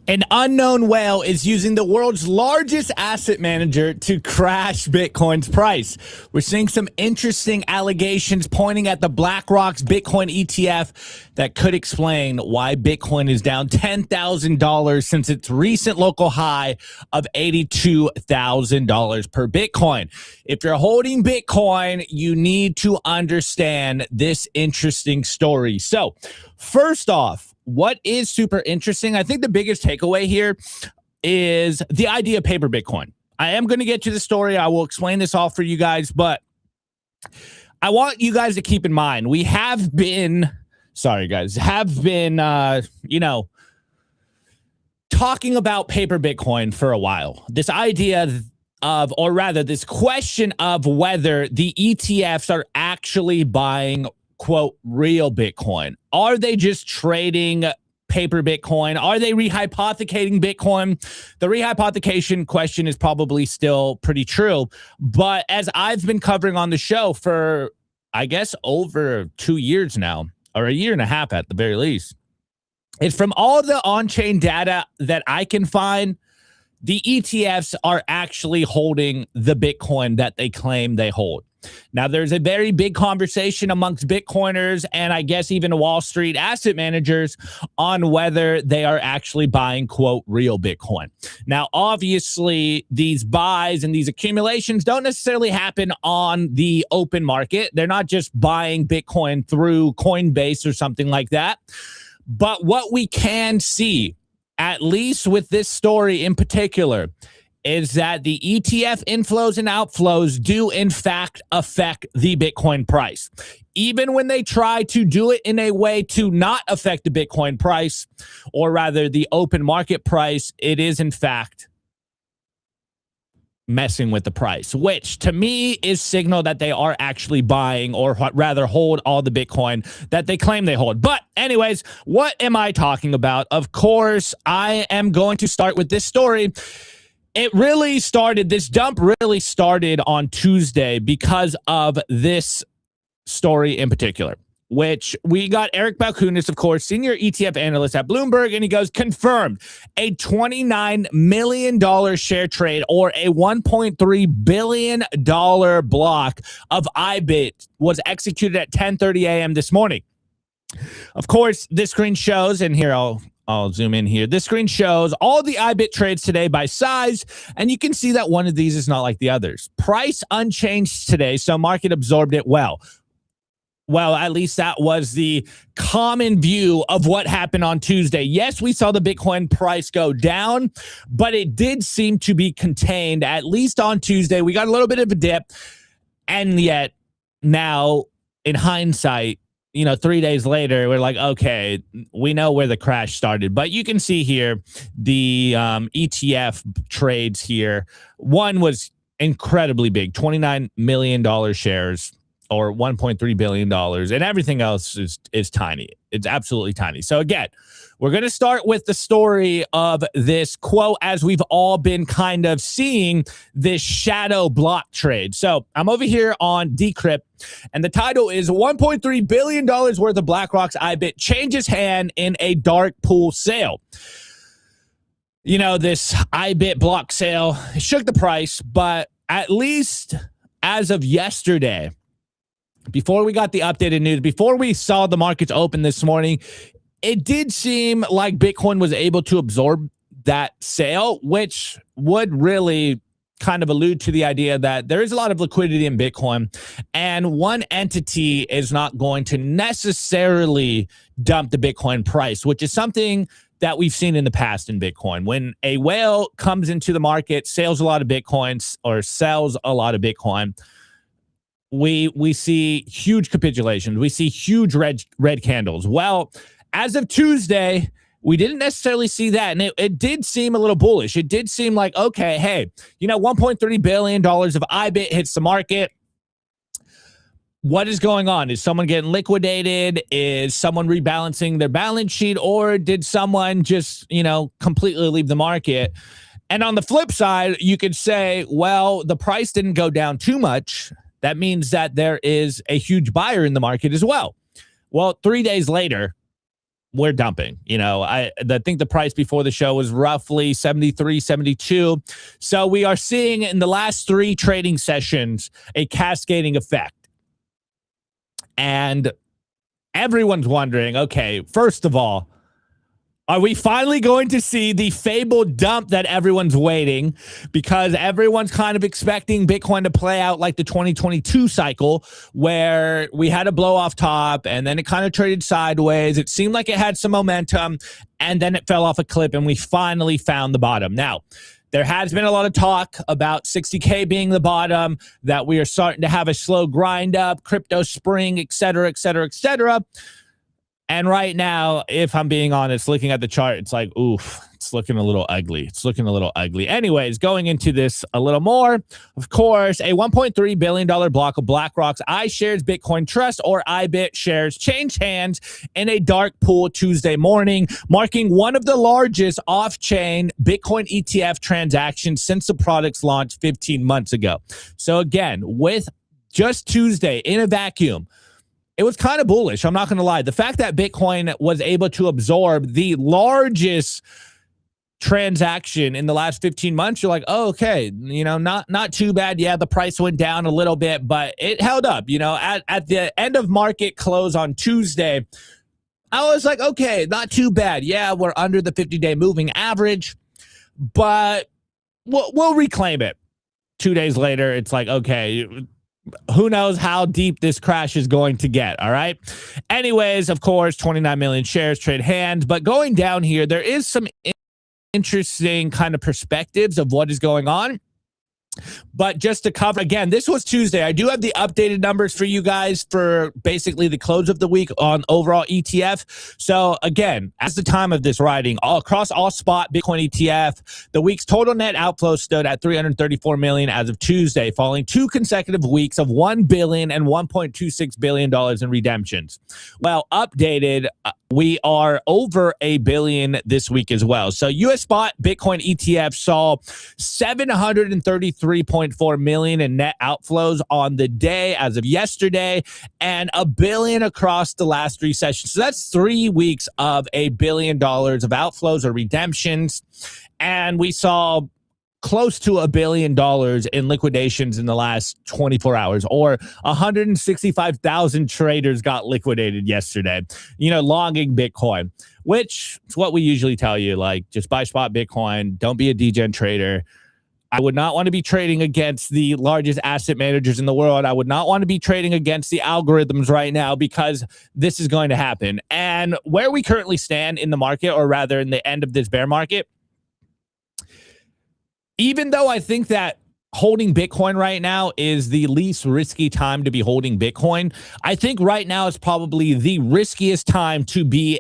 An unknown whale is using the world's largest asset manager to crash Bitcoin's price. We're seeing some interesting allegations pointing at the BlackRocks Bitcoin ETF that could explain why Bitcoin is down $10,000 since its recent local high of $82,000 per Bitcoin. If you're holding Bitcoin, you need to understand this interesting story. So, first off, what is super interesting, I think the biggest takeaway here is the idea of paper Bitcoin. I am going to get to the story. I will explain this all for you guys, but I want you guys to keep in mind, we have been, talking about paper Bitcoin for a while. This idea of, or rather this question of whether the ETFs are actually buying quote, real Bitcoin. Are they just trading paper Bitcoin? Are they rehypothecating Bitcoin? The rehypothecation question is probably still pretty true. But as I've been covering on the show for, I guess, over 2 years now, or a year and a half at the very least, it's from all the on-chain data that I can find, the ETFs are actually holding the Bitcoin that they claim they hold. Now, there's a very big conversation amongst Bitcoiners and I guess even Wall Street asset managers on whether they are actually buying, quote, real Bitcoin. Now, obviously, these buys and these accumulations don't necessarily happen on the open market. They're not just buying Bitcoin through Coinbase or something like that. But what we can see, at least with this story in particular, is that the ETF inflows and outflows do in fact affect the Bitcoin price. Even when they try to do it in a way to not affect the Bitcoin price, or rather the open market price, it is in fact messing with the price, which to me is signal that they are actually buying, or rather hold all the Bitcoin that they claim they hold. But anyways, what am I talking about? Of course, I am going to start with this story. This dump really started on Tuesday because of this story in particular, which we got Eric Balkunis, of course, senior ETF analyst at Bloomberg, and he goes, confirmed a $29 million share trade or a $1.3 billion block of IBIT was executed at 10:30 a.m. this morning. Of course, this screen shows, and here I'll zoom in here. This screen shows all the IBIT trades today by size, and you can see that one of these is not like the others. Price unchanged today, so market absorbed it well. Well, at least that was the common view of what happened on Tuesday. Yes, we saw the Bitcoin price go down, but it did seem to be contained, at least on Tuesday. We got a little bit of a dip, and yet now, in hindsight, 3 days later, we're like, okay, we know where the crash started. But you can see here the ETF trades here. One was incredibly big, $29 million shares or $1.3 billion. And everything else is tiny. It's absolutely tiny. So again, we're going to start with the story of this quote as we've all been kind of seeing this shadow block trade. So I'm over here on Decrypt, and the title is $1.3 billion worth of BlackRock's IBIT changes hand in a dark pool sale. This IBIT block sale shook the price, but at least as of yesterday, before we got the updated news, before we saw the markets open this morning, it did seem like Bitcoin was able to absorb that sale, which would really kind of allude to the idea that there is a lot of liquidity in Bitcoin, and one entity is not going to necessarily dump the Bitcoin price, which is something that we've seen in the past in Bitcoin. When a whale comes into the market, sells a lot of Bitcoins, we see huge capitulations. We see huge red candles. Well, as of Tuesday, we didn't necessarily see that, and it did seem a little bullish. It did seem like, okay, hey, $1.3 billion of IBIT hits the market. What is going on? Is someone getting liquidated? Is someone rebalancing their balance sheet? Or did someone just, completely leave the market? And on the flip side, you could say, well, the price didn't go down too much. That means that there is a huge buyer in the market as well. Well, 3 days later, we're dumping. I think the price before the show was roughly 73, 72. So we are seeing in the last 3 trading sessions a cascading effect. And everyone's wondering, okay, first of all, are we finally going to see the fabled dump that everyone's waiting? Because everyone's kind of expecting Bitcoin to play out like the 2022 cycle, where we had a blow off top and then it kind of traded sideways. It seemed like it had some momentum and then it fell off a cliff and we finally found the bottom. Now, there has been a lot of talk about 60K being the bottom, that we are starting to have a slow grind up, crypto spring, et cetera, et cetera, et cetera. And right now, if I'm being honest, looking at the chart, it's like, oof, it's looking a little ugly. It's looking a little ugly. Anyways, going into this a little more, of course, a $1.3 billion block of BlackRock's iShares Bitcoin Trust, or IBIT shares, changed hands in a dark pool Tuesday morning, marking one of the largest off-chain Bitcoin ETF transactions since the product's launch 15 months ago. So again, with just Tuesday in a vacuum, it was kind of bullish. I'm not going to lie. The fact that Bitcoin was able to absorb the largest transaction in the last 15 months, you're like, oh, okay, not too bad. Yeah, the price went down a little bit, but it held up. At the end of market close on Tuesday, I was like, okay, not too bad. Yeah, we're under the 50-day moving average, but we'll reclaim it. 2 days later, it's like, okay, who knows how deep this crash is going to get, all right? Anyways, of course, 29 million shares trade hands. But going down here, there is some interesting kind of perspectives of what is going on. But just to cover, again, this was Tuesday. I do have the updated numbers for you guys for basically the close of the week on overall ETF. So again, as the time of this writing, across all spot Bitcoin ETF, the week's total net outflow stood at 334 million as of Tuesday, following 2 consecutive weeks of $1 billion and $1.26 billion in redemptions. Well, updated, we are over $1 billion this week as well. So US spot Bitcoin ETF saw 733.4 million in net outflows on the day as of yesterday, and $1 billion across the last 3 sessions. So that's 3 weeks of $1 billion of outflows or redemptions. And we saw close to $1 billion in liquidations in the last 24 hours, or 165,000 traders got liquidated yesterday, longing Bitcoin, which is what we usually tell you, like, just buy spot Bitcoin. Don't be a degen trader. I would not want to be trading against the largest asset managers in the world. I would not want to be trading against the algorithms right now, because this is going to happen. And where we currently stand in the market, or rather in the end of this bear market, even though I think that holding Bitcoin right now is the least risky time to be holding Bitcoin, I think right now is probably the riskiest time to be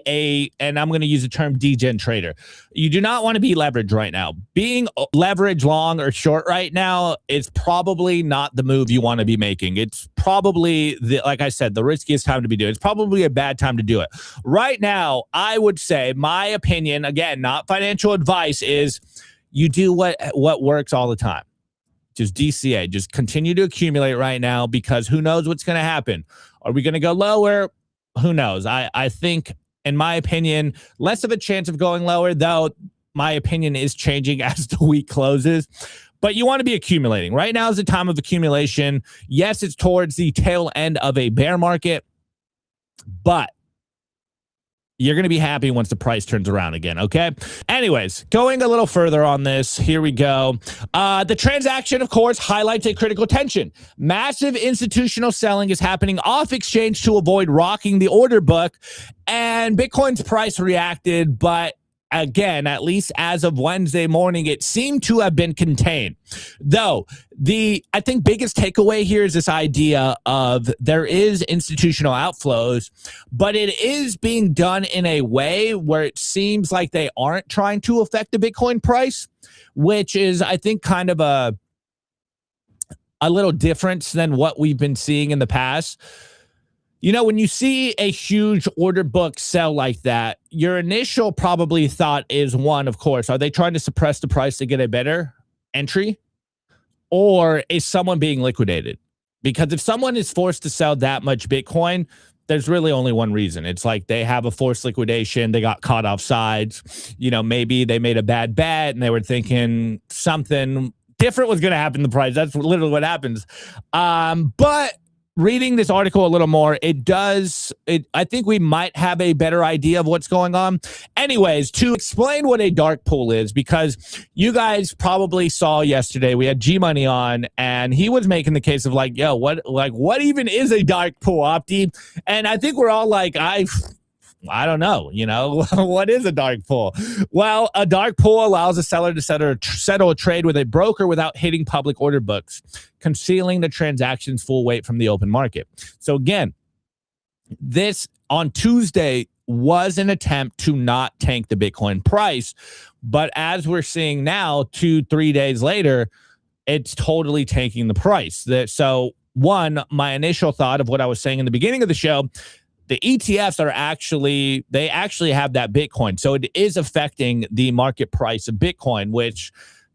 and I'm going to use the term degen trader. You do not want to be leveraged right now. Being leveraged long or short right now is probably not the move you want to be making. It's probably, like I said, the riskiest time to be doing it. It's probably a bad time to do it. Right now, I would say, my opinion, again, not financial advice, is you do what works all the time. Just DCA, just continue to accumulate right now, because who knows what's going to happen. Are we going to go lower? Who knows? I think, in my opinion, less of a chance of going lower, though my opinion is changing as the week closes. But you want to be accumulating. Right now is the time of accumulation. Yes, it's towards the tail end of a bear market, but you're going to be happy once the price turns around again, okay? Anyways, going a little further on this, here we go. The transaction, of course, highlights a critical tension. Massive institutional selling is happening off exchange to avoid rocking the order book, and Bitcoin's price reacted, but again, at least as of Wednesday morning, it seemed to have been contained. Though, I think biggest takeaway here is this idea of there is institutional outflows, but it is being done in a way where it seems like they aren't trying to affect the Bitcoin price, which is, I think, kind of a little difference than what we've been seeing in the past. When you see a huge order book sell like that, your initial probably thought is, one, of course, are they trying to suppress the price to get a better entry? Or is someone being liquidated? Because if someone is forced to sell that much Bitcoin, there's really only one reason. It's like they have a forced liquidation. They got caught off sides. You know, maybe they made a bad bet and they were thinking something different was going to happen in the price. That's literally what happens. But reading this article a little more, I think we might have a better idea of what's going on. Anyways, to explain what a dark pool is, because you guys probably saw yesterday, we had G Money on, and he was making the case of like, yo, what even is a dark pool, Opti? And I think we're all like, I don't know, you know, what is a dark pool? Well, a dark pool allows a seller to settle a trade with a broker without hitting public order books, concealing the transaction's full weight from the open market. So again, this on Tuesday was an attempt to not tank the Bitcoin price. But as we're seeing now, 2-3 days later, it's totally tanking the price. So one, my initial thought of what I was saying in the beginning of the show, the ETFs they actually have that Bitcoin. So it is affecting the market price of Bitcoin, which,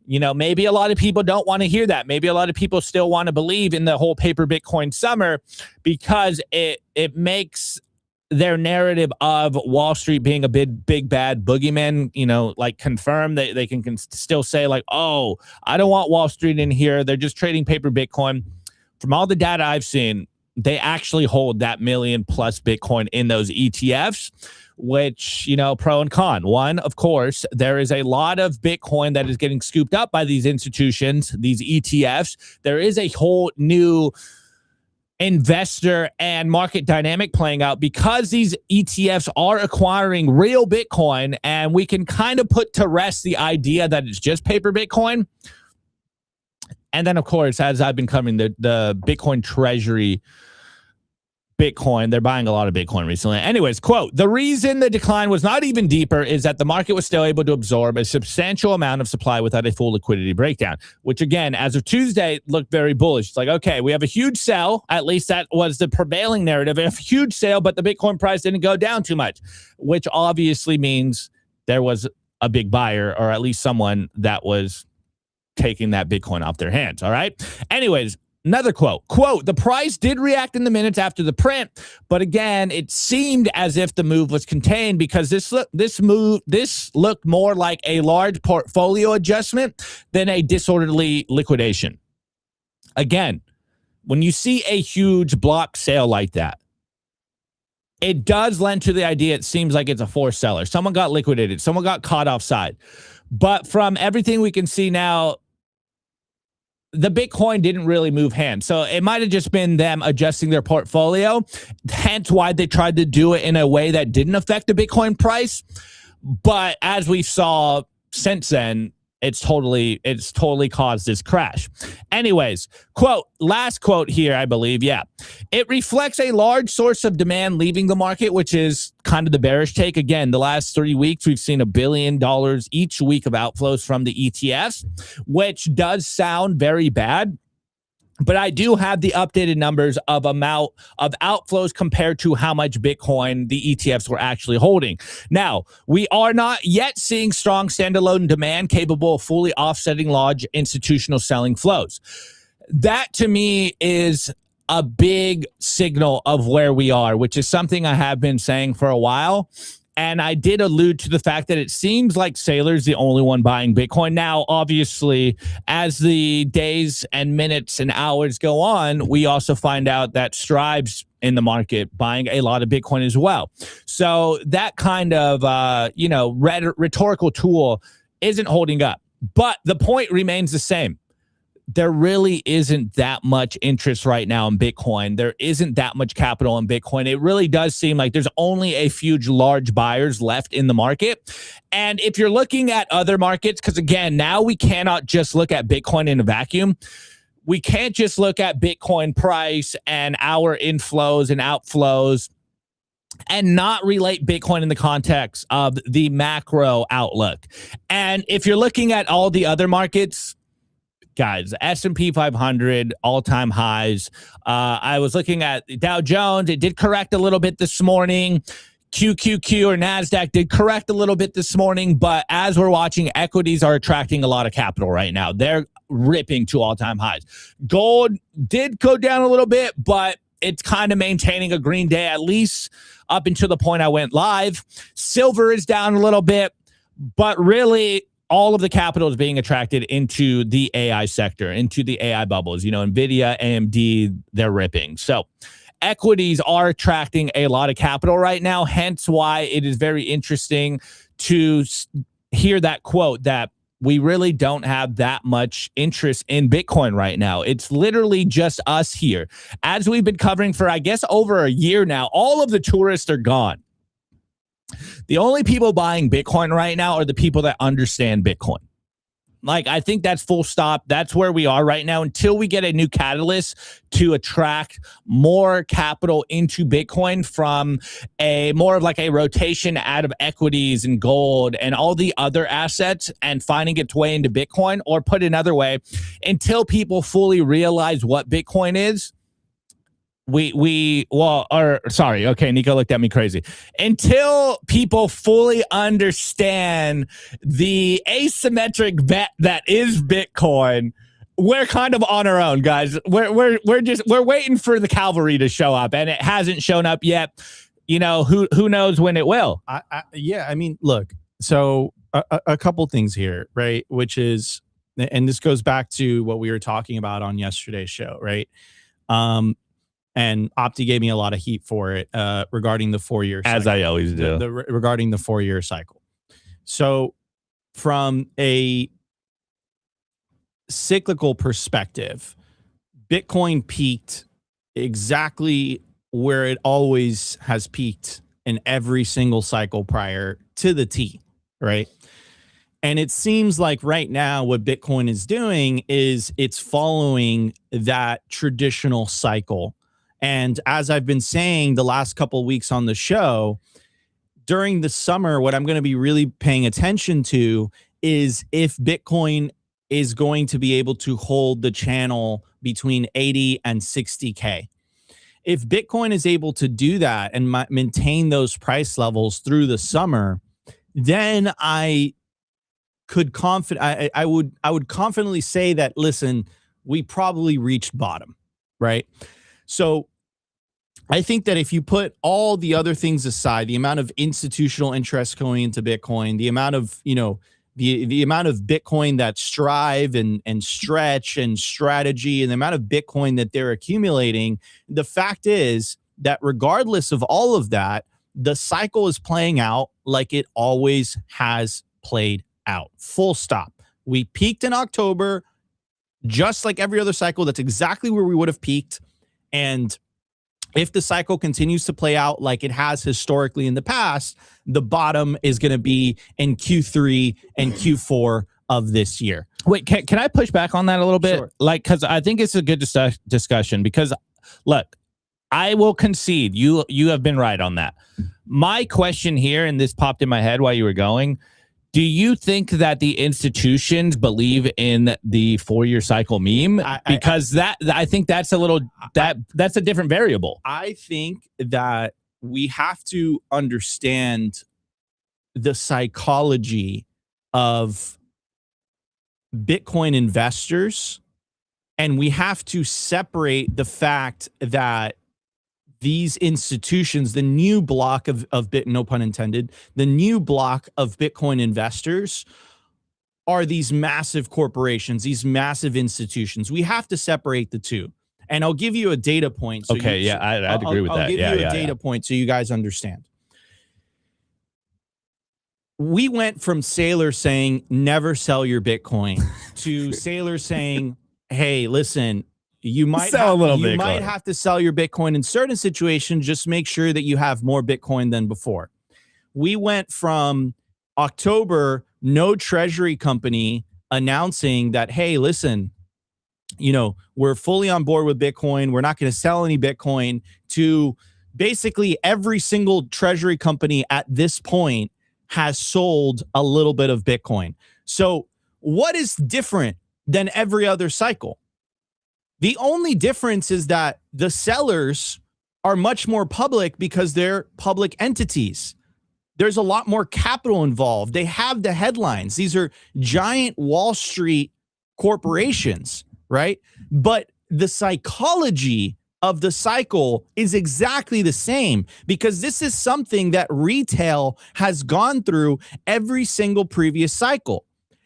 you know, maybe a lot of people don't want to hear that. Maybe a lot of people still want to believe in the whole paper Bitcoin summer because it makes their narrative of Wall Street being a big bad boogeyman, you know, like confirm that they can still say like, oh, I don't want Wall Street in here. They're just trading paper Bitcoin. From all the data I've seen, they actually hold that million plus Bitcoin in those ETFs, which, you know, pro and con. One, of course, there is a lot of Bitcoin that is getting scooped up by these institutions, these ETFs. There is a whole new investor and market dynamic playing out because these ETFs are acquiring real Bitcoin, and we can kind of put to rest the idea that it's just paper Bitcoin. And then, of course, as I've been covering the Bitcoin treasury Bitcoin, they're buying a lot of Bitcoin recently. Anyways, quote, the reason the decline was not even deeper is that the market was still able to absorb a substantial amount of supply without a full liquidity breakdown, which again, as of Tuesday, looked very bullish. It's like, okay, we have a huge sell. At least that was the prevailing narrative. A huge sale, but the Bitcoin price didn't go down too much, which obviously means there was a big buyer, or at least someone that was taking that Bitcoin off their hands. All right. Anyways, another quote, the price did react in the minutes after the print, but again, it seemed as if the move was contained because this looked more like a large portfolio adjustment than a disorderly liquidation. Again, when you see a huge block sale like that, it does lend to the idea it seems like it's a forced seller. Someone got liquidated. Someone got caught offside. But from everything we can see now, the Bitcoin didn't really move hands. So it might have just been them adjusting their portfolio, hence why they tried to do it in a way that didn't affect the Bitcoin price. But as we saw since then, it's totally caused this crash. Anyways, last quote here, I believe. Yeah. It reflects a large source of demand leaving the market, which is kind of the bearish take. Again, the last 3 weeks, we've seen $1 billion each week of outflows from the ETFs, which does sound very bad. But I do have the updated numbers of amount of outflows compared to how much Bitcoin the ETFs were actually holding. Now, we are not yet seeing strong standalone demand capable of fully offsetting large institutional selling flows. That, to me, is a big signal of where we are, which is something I have been saying for a while. And I did allude to the fact that it seems like Saylor's the only one buying Bitcoin. Now, obviously, as the days and minutes and hours go on, we also find out that Stripe's in the market buying a lot of Bitcoin as well. So that kind of, rhetorical tool isn't holding up. But the point remains the same. There really isn't that much interest right now in Bitcoin. There isn't that much capital in Bitcoin. It really does seem like there's only a few large buyers left in the market. And if you're looking at other markets, because again, now we cannot just look at Bitcoin in a vacuum. We can't just look at Bitcoin price and our inflows and outflows and not relate Bitcoin in the context of the macro outlook. And if you're looking at all the other markets, guys, S&P 500 all-time highs. I was looking at Dow Jones. It did correct a little bit this morning. QQQ or NASDAQ did correct a little bit this morning. But as we're watching, equities are attracting a lot of capital right now. They're ripping to all-time highs. Gold did go down a little bit, but it's kind of maintaining a green day, at least up until the point I went live. Silver is down a little bit, but really all of the capital is being attracted into the AI sector, into the AI bubbles. You know, NVIDIA, AMD, they're ripping. So equities are attracting a lot of capital right now, hence why it is very interesting to hear that quote that we really don't have that much interest in Bitcoin right now. It's literally just us here. As we've been covering for, I guess, over a year now, all of the tourists are gone. The only people buying Bitcoin right now are the people that understand Bitcoin. Like, I think that's full stop. That's where we are right now until we get a new catalyst to attract more capital into Bitcoin from a more of like a rotation out of equities and gold and all the other assets and finding its way into Bitcoin, or put another way, until people fully realize what Bitcoin is. Okay, Nico looked at me crazy. Until people fully understand the asymmetric bet that is Bitcoin, we're kind of on our own, guys. We're waiting for the cavalry to show up, and it hasn't shown up yet. You know, who knows when it will? I mean, look. So a couple things here, right? Which is, and this goes back to what we were talking about on yesterday's show, right? And Opti gave me a lot of heat for it regarding the 4-year cycle. As I always do. Regarding the 4-year cycle. So from a cyclical perspective, Bitcoin peaked exactly where it always has peaked in every single cycle prior to the T, right? And it seems like right now what Bitcoin is doing is it's following that traditional cycle. And as I've been saying the last couple of weeks on the show, during the summer, what I'm going to be really paying attention to is if Bitcoin is going to be able to hold the channel between 80 and 60K. If Bitcoin is able to do that and maintain those price levels through the summer, then I would confidently say that, listen, we probably reached bottom, right? So I think that if you put all the other things aside, the amount of institutional interest going into Bitcoin, the amount of, you know, the amount of Bitcoin that Strive and Stretch and Strategy, and the amount of Bitcoin that they're accumulating, the fact is that regardless of all of that, the cycle is playing out like it always has played out. Full stop. We peaked in October, just like every other cycle. That's exactly where we would have peaked. And if the cycle continues to play out like it has historically in the past, the bottom is going to be in Q3 and Q4 of this year. Wait, can I push back on that a little bit? Sure. Like, because I think it's a good discussion, because, look, I will concede you have been right on that. My question here, and this popped in my head while you were going, do you think that the institutions believe in the 4-year cycle meme? Because I think that's a little, that's a different variable. I think that we have to understand the psychology of Bitcoin investors, and we have to separate the fact that these institutions, the new block of no pun intended, the new block of Bitcoin investors are these massive corporations, these massive institutions. We have to separate the two. And I'll give you a data point. So okay, I'd agree with that. I'll give you a data point so you guys understand. We went from sailors saying, never sell your Bitcoin, to sailors saying, hey, listen, you might have to sell your Bitcoin in certain situations. Just make sure that you have more Bitcoin than before. We went from October, no treasury company announcing that, hey, listen, you know, we're fully on board with Bitcoin, we're not going to sell any Bitcoin, to basically every single treasury company at this point has sold a little bit of Bitcoin. So what is different than every other cycle? The only difference is that the sellers are much more public because they're public entities. There's a lot more capital involved. They have the headlines. These are giant Wall Street corporations, right? But the psychology of the cycle is exactly the same, because this is something that retail has gone through every single previous cycle.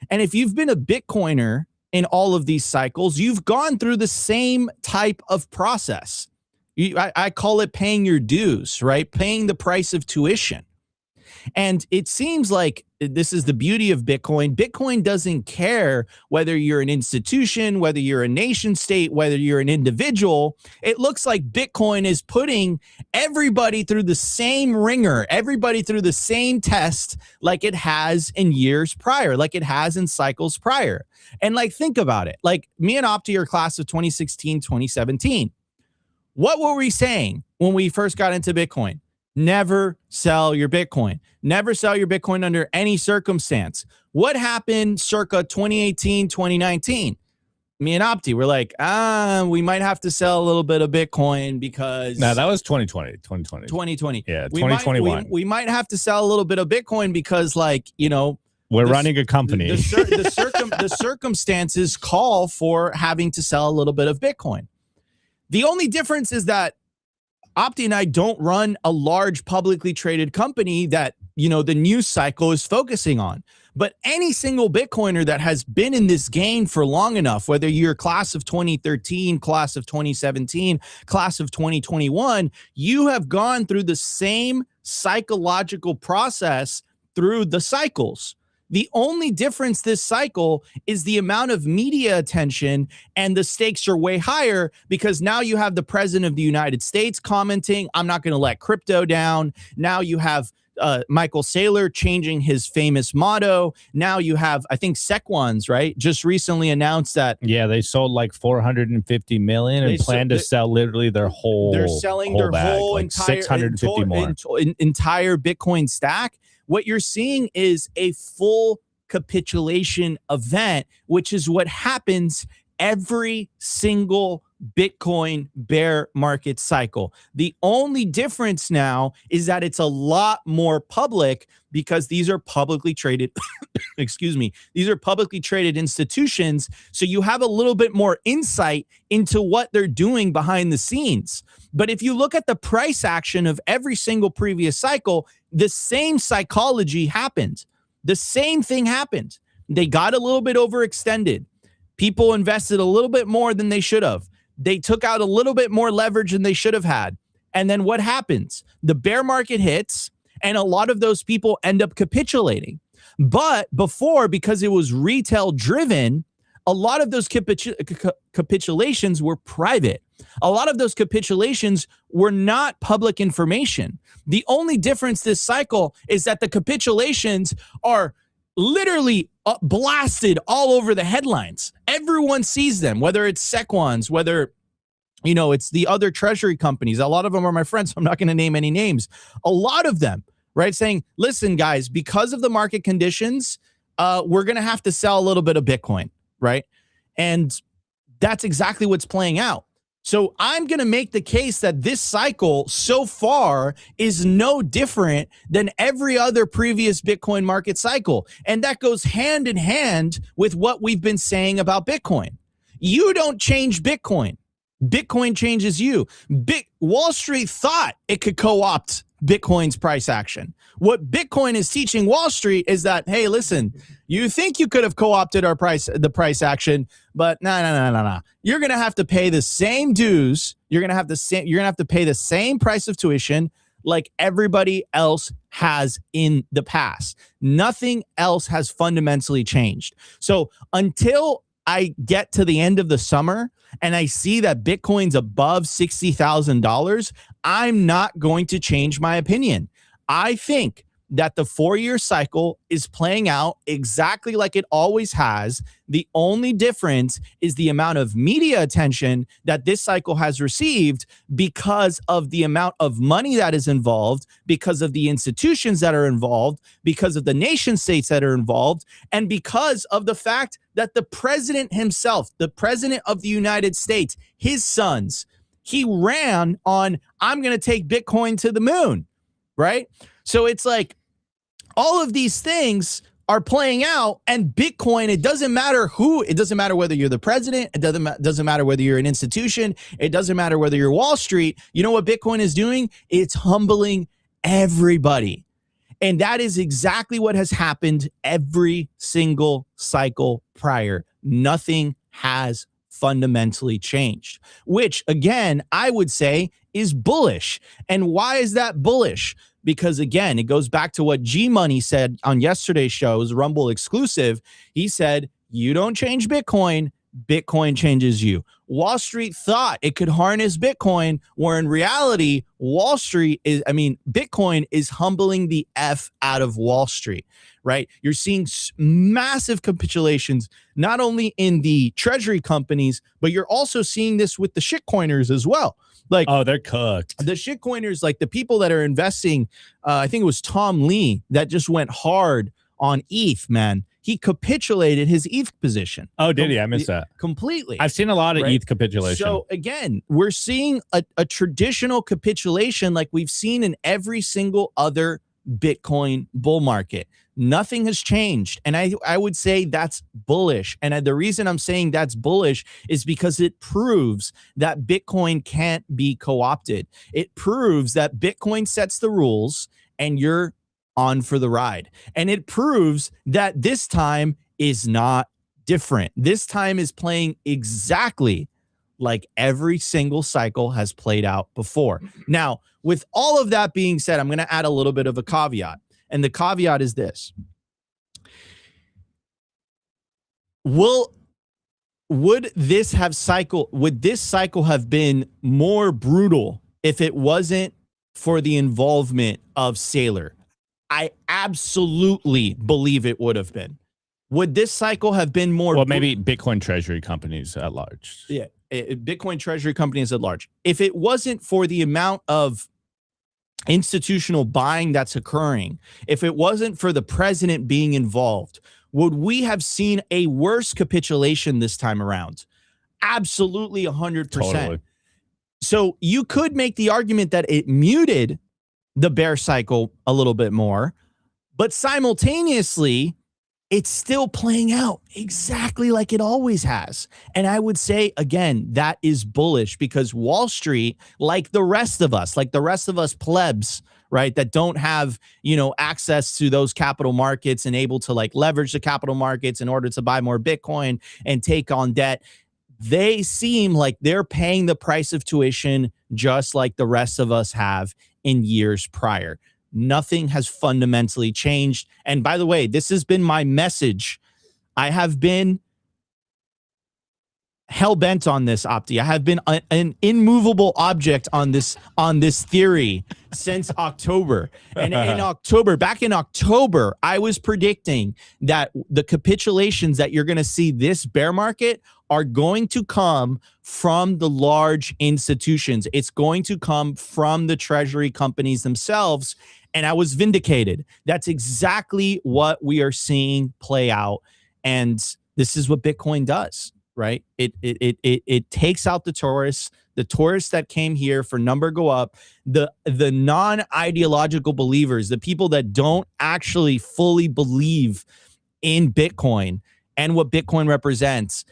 And if you've been a Bitcoiner in all of these cycles, you've gone through the same type of process. I call it paying your dues, right? Paying the price of tuition. And it seems like this is the beauty of Bitcoin. Bitcoin doesn't care whether you're an institution, whether you're a nation state, whether you're an individual. It looks like Bitcoin is putting everybody through the same ringer, everybody through the same test, like it has in years prior, like it has in cycles prior. And like, think about it. Like, me and Opti are class of 2016, 2017. What were we saying when we first got into Bitcoin? Never sell your Bitcoin. Never sell your Bitcoin under any circumstance. What happened circa 2018, 2019? Me and Opti were like, we might have to sell a little bit of Bitcoin because... No, that was 2020. Yeah, 2021. We might have to sell a little bit of Bitcoin because, like, you know... We're running a company. The circumstances call for having to sell a little bit of Bitcoin. The only difference is that Opti and I don't run a large publicly traded company that, you know, the news cycle is focusing on. But any single Bitcoiner that has been in this game for long enough, whether you're class of 2013, class of 2017, class of 2021, you have gone through the same psychological process through the cycles. The only difference this cycle is the amount of media attention, and the stakes are way higher because now you have the president of the United States commenting, I'm not going to let crypto down. Now you have Michael Saylor changing his famous motto. Now you have, I think, Sequans, right, just recently announced that. Yeah, they sold like 450 million and plan to sell literally their whole. They're selling their whole like entire 650 more. Entire Bitcoin stack. What you're seeing is a full capitulation event, which is what happens every single Bitcoin bear market cycle. The only difference now is that it's a lot more public because these are publicly traded, excuse me, these are publicly traded institutions. So you have a little bit more insight into what they're doing behind the scenes. But if you look at the price action of every single previous cycle, the same psychology happened. The same thing happened. They got a little bit overextended. People invested a little bit more than they should have. They took out a little bit more leverage than they should have had. And then what happens? The bear market hits, and a lot of those people end up capitulating. But before, because it was retail driven, a lot of those capitulations were private. A lot of those capitulations were not public information. The only difference this cycle is that the capitulations are literally blasted all over the headlines. Everyone sees them, whether it's Sequans, whether, you know, it's the other treasury companies. A lot of them are my friends, so I'm not going to name any names. A lot of them, right, saying, listen, guys, because of the market conditions, we're going to have to sell a little bit of Bitcoin, right? And that's exactly what's playing out. So I'm going to make the case that this cycle so far is no different than every other previous Bitcoin market cycle. And that goes hand in hand with what we've been saying about Bitcoin. You don't change Bitcoin. Bitcoin changes you. Wall Street thought it could co-opt Bitcoin's price action. What Bitcoin is teaching Wall Street is that, hey, listen, you think you could have co-opted the price action, but no. You're going to have to pay the same dues. You're going to have to pay the same price of tuition like everybody else has in the past. Nothing else has fundamentally changed. So until I get to the end of the summer and I see that Bitcoin's above $60,000, I'm not going to change my opinion. I think that the 4-year cycle is playing out exactly like it always has. The only difference is the amount of media attention that this cycle has received because of the amount of money that is involved, because of the institutions that are involved, because of the nation states that are involved, and because of the fact that the president himself, the president of the United States, his sons, he ran on, I'm going to take Bitcoin to the moon, right? So it's like, all of these things are playing out, and Bitcoin, it doesn't matter who, it doesn't matter whether you're the president, it doesn't matter whether you're an institution, it doesn't matter whether you're Wall Street. You know what Bitcoin is doing? It's humbling everybody. And that is exactly what has happened every single cycle prior. Nothing has fundamentally changed, which again, I would say is bullish. And why is that bullish? Because again, it goes back to what G Money said on yesterday's show, it was Rumble exclusive. He said, you don't change Bitcoin, Bitcoin changes you. Wall Street thought it could harness Bitcoin, where in reality, Bitcoin is humbling the F out of Wall Street, right? You're seeing massive capitulations, not only in the treasury companies, but you're also seeing this with the shitcoiners as well. Like, oh, they're cooked. The shitcoiners, like the people that are investing, I think it was Tom Lee that just went hard on ETH, man. He capitulated his ETH position. Oh, did he? I missed that. Completely. I've seen a lot of ETH capitulation. So again, we're seeing a traditional capitulation like we've seen in every single other Bitcoin bull market. Nothing has changed. And I would say that's bullish. And the reason I'm saying that's bullish is because it proves that Bitcoin can't be co-opted. It proves that Bitcoin sets the rules and you're on for the ride. And it proves that this time is not different. This time is playing exactly like every single cycle has played out before. Now, with all of that being said, I'm going to add a little bit of a caveat. And the caveat is this. Would this cycle have been more brutal if it wasn't for the involvement of Saylor? I absolutely believe it would have been. Would this cycle have been more? Well, maybe Bitcoin treasury companies at large. Yeah, Bitcoin treasury companies at large. If it wasn't for the amount of institutional buying that's occurring, if it wasn't for the president being involved, would we have seen a worse capitulation this time around? Absolutely 100%. Totally. So you could make the argument that it muted the bear cycle a little bit more, but simultaneously, it's still playing out exactly like it always has. And I would say, again, that is bullish because Wall Street, like the rest of us plebs, right, that don't have, access to those capital markets and able to like leverage the capital markets in order to buy more Bitcoin and take on debt, they seem like they're paying the price of tuition just like the rest of us have in years prior. Nothing has fundamentally changed. And by the way, this has been my message. I have been hell-bent on this, Opti. I have been an immovable object on this theory since October. And back in October, I was predicting that the capitulations that you're going to see this bear market are going to come from the large institutions. It's going to come from the treasury companies themselves. And I was vindicated. That's exactly what we are seeing play out. And this is what Bitcoin does, right? It takes out the tourists that came here for number go up, the non-ideological believers, the people that don't actually fully believe in Bitcoin and what Bitcoin represents,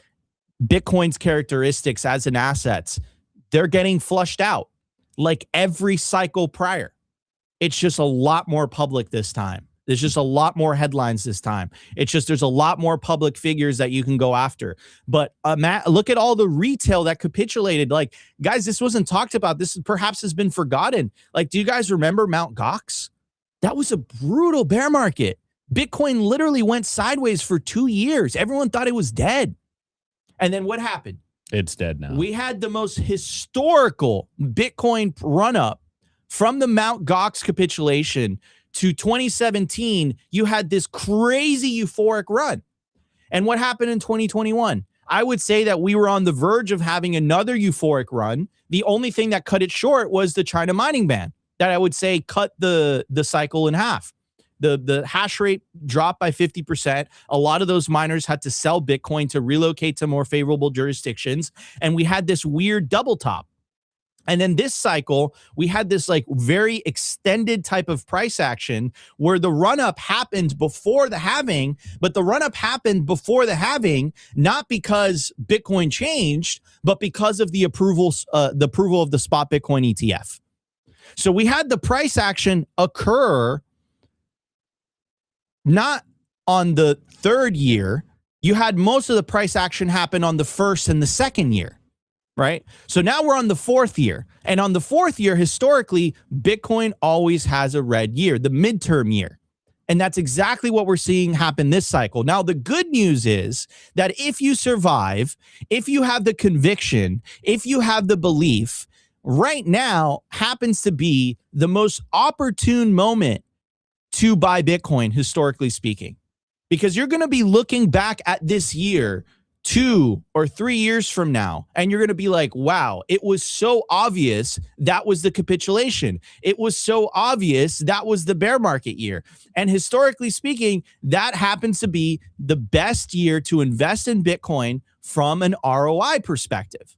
Bitcoin's characteristics as an asset, they're getting flushed out like every cycle prior. It's just a lot more public this time. There's just a lot more headlines this time. It's just there's a lot more public figures that you can go after. But Matt, look at all the retail that capitulated. Like, guys, this wasn't talked about. This perhaps has been forgotten. Like, do you guys remember Mt. Gox? That was a brutal bear market. Bitcoin literally went sideways for 2 years. Everyone thought it was dead. And then what happened? It's dead now. We had the most historical Bitcoin run-up from the Mt. Gox capitulation to 2017. You had this crazy euphoric run. And what happened in 2021? I would say that we were on the verge of having another euphoric run. The only thing that cut it short was the China mining ban that I would say cut the cycle in half. The hash rate dropped by 50%. A lot of those miners had to sell Bitcoin to relocate to more favorable jurisdictions. And we had this weird double top. And then this cycle, we had this like very extended type of price action where the run up happened before the halving, but the run up happened before the halving, not because Bitcoin changed, but because of the approval of the spot Bitcoin ETF. So we had the price action occur not on the third year. You had most of the price action happen on the first and the second year. Right? So now we're on the fourth year. And on the fourth year, historically, Bitcoin always has a red year, the midterm year. And that's exactly what we're seeing happen this cycle. Now, the good news is that if you survive, if you have the conviction, if you have the belief, right now happens to be the most opportune moment to buy Bitcoin, historically speaking, because you're going to be looking back at this year 2 or 3 years from now, and you're going to be like, wow, it was so obvious that was the capitulation. It was so obvious that was the bear market year. And historically speaking, that happens to be the best year to invest in Bitcoin from an ROI perspective.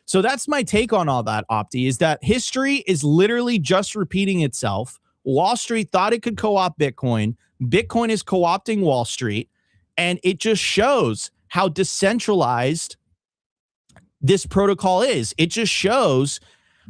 So that's my take on all that, Opti, is that history is literally just repeating itself. Wall Street thought it could co-opt Bitcoin. Bitcoin is co-opting Wall Street, and it just shows how decentralized this protocol is. It just shows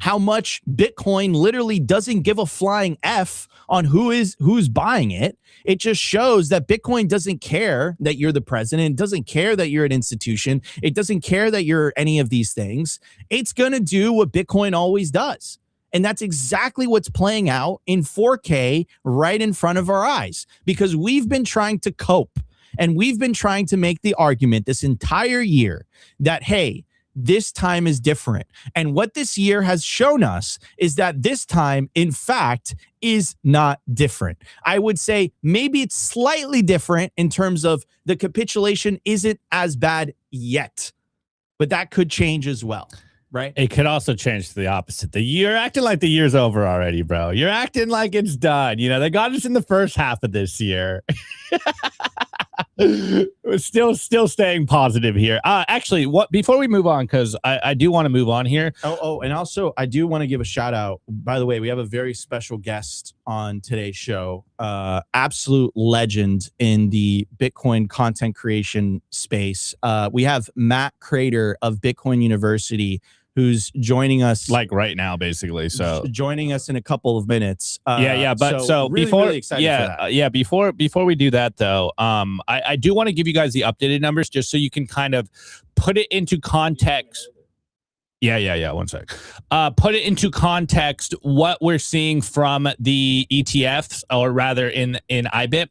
how much Bitcoin literally doesn't give a flying F on who's buying it. It just shows that Bitcoin doesn't care that you're the president, doesn't care that you're an institution, it doesn't care that you're any of these things. It's going to do what Bitcoin always does. And that's exactly what's playing out in 4K right in front of our eyes, because we've been trying to cope. And we've been trying to make the argument this entire year that, hey, this time is different. And what this year has shown us is that this time, in fact, is not different. I would say maybe it's slightly different in terms of the capitulation isn't as bad yet, but that could change as well. Right. It could also change to the opposite. You're acting like the year's over already, bro. You're acting like it's done. You know, they got us in the first half of this year. Still staying positive here. Actually, before we move on, because I do want to move on here. And also I do want to give a shout out. By the way, we have a very special guest on today's show. Absolute legend in the Bitcoin content creation space. We have Matt Kratter of Bitcoin University, who's joining us like right now, basically. So joining us in a couple of minutes. But so really, before, really excited for that. Before we do that though, I do want to give you guys the updated numbers just so you can kind of put it into context. Yeah. 1 sec. Put it into context what we're seeing from the ETFs, or rather in IBIT.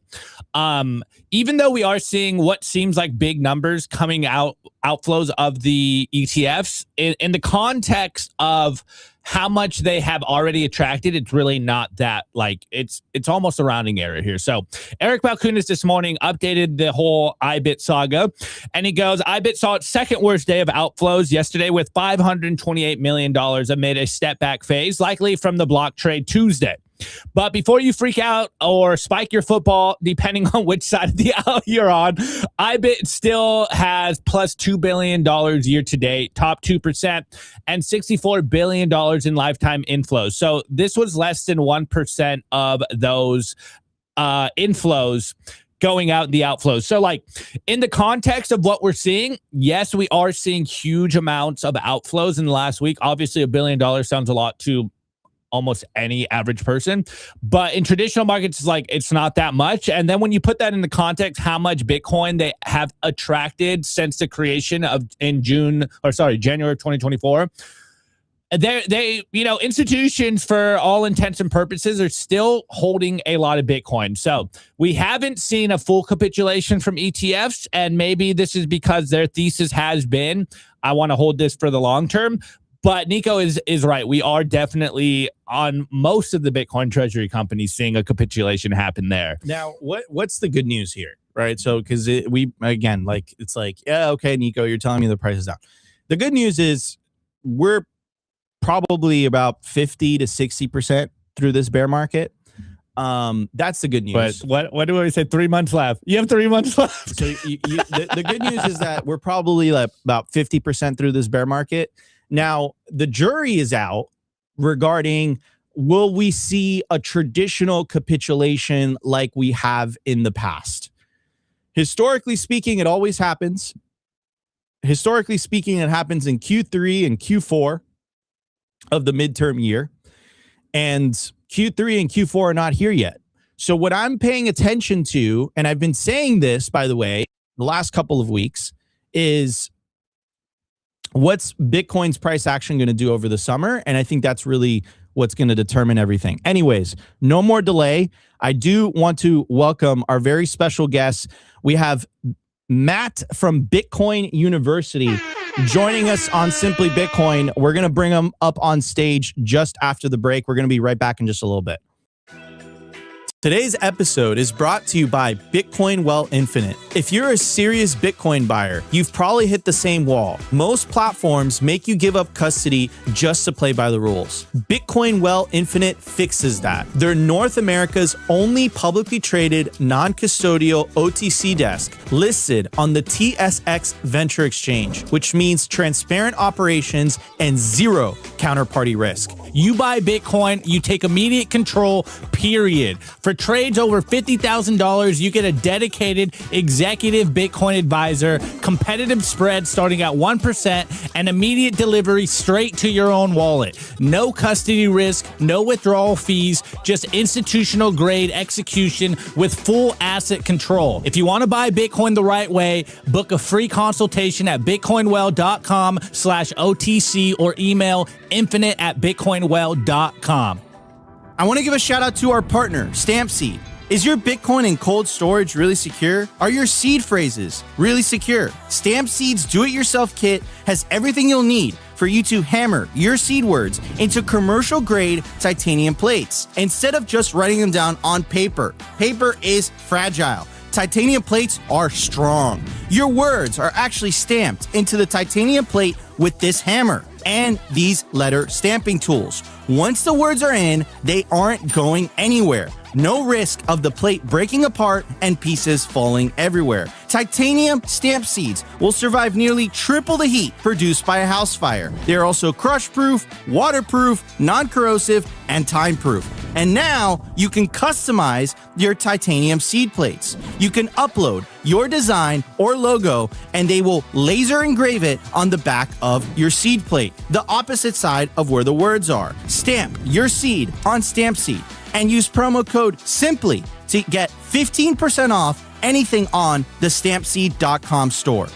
Even though we are seeing what seems like big numbers coming outflows of the ETFs, in the context of how much they have already attracted, it's really not that, like, it's almost a rounding error here. So Eric Balkunas this morning updated the whole IBIT saga, and he goes, IBIT saw its second worst day of outflows yesterday with $528 million amid a step back phase, likely from the block trade Tuesday. But before you freak out or spike your football, depending on which side of the aisle you're on, IBIT still has plus $2 billion year to date, top 2%, and $64 billion in lifetime inflows. So this was less than 1% of those inflows going out in the outflows. So like in the context of what we're seeing, yes, we are seeing huge amounts of outflows in the last week. Obviously, $1 billion sounds a lot to almost any average person, but in traditional markets, it's like it's not that much. And then when you put that into context, how much Bitcoin they have attracted since the creation of January of 2024, they institutions for all intents and purposes are still holding a lot of Bitcoin. So we haven't seen a full capitulation from ETFs, and maybe this is because their thesis has been, I want to hold this for the long term. But Nico is right. We are definitely on most of the Bitcoin treasury companies seeing a capitulation happen there. Now, what's the good news here, right? So, because it's like, yeah, okay, Nico, you're telling me the price is down. The good news is we're probably about 50 to 60% through this bear market. That's the good news. But what do we say? 3 months left. You have 3 months left. So the good news is that we're probably like about 50% through this bear market. Now, the jury is out regarding, will we see a traditional capitulation like we have in the past? Historically speaking, it always happens. Historically speaking, it happens in Q3 and Q4 of the midterm year. And Q3 and Q4 are not here yet. So what I'm paying attention to, and I've been saying this, by the way, the last couple of weeks, is what's Bitcoin's price action going to do over the summer? And I think that's really what's going to determine everything. Anyways, no more delay. I do want to welcome our very special guests. We have Matt from Bitcoin University joining us on Simply Bitcoin. We're going to bring him up on stage just after the break. We're going to be right back in just a little bit. Today's episode is brought to you by Bitcoin Well Infinite. If you're a serious Bitcoin buyer, you've probably hit the same wall. Most platforms make you give up custody just to play by the rules. Bitcoin Well Infinite fixes that. They're North America's only publicly traded non-custodial OTC desk listed on the TSX Venture Exchange, which means transparent operations and zero counterparty risk. You buy Bitcoin, you take immediate control, period. For trades over $50,000, you get a dedicated executive Bitcoin advisor, competitive spread starting at 1%, and immediate delivery straight to your own wallet. No custody risk, no withdrawal fees, just institutional grade execution with full asset control. If you want to buy Bitcoin the right way, book a free consultation at bitcoinwell.com/OTC or email infinite@bitcoinwell.com. I want to give a shout out to our partner, StampSeed. Is your Bitcoin in cold storage really secure? Are your seed phrases really secure? StampSeed's do-it-yourself kit has everything you'll need for you to hammer your seed words into commercial-grade titanium plates instead of just writing them down on paper. Paper is fragile. Titanium plates are strong. Your words are actually stamped into the titanium plate with this hammer and these letter stamping tools. Once the words are in, they aren't going anywhere. No risk of the plate breaking apart and pieces falling everywhere. Titanium stamp seeds will survive nearly triple the heat produced by a house fire. They're also crush-proof, waterproof, non-corrosive, and time-proof. And now you can customize your titanium seed plates. You can upload your design or logo, and they will laser engrave it on the back of your seed plate, the opposite side of where the words are. Stamp your seed on StampSeed and use promo code SIMPLY to get 15% off anything on the stampseed.com store.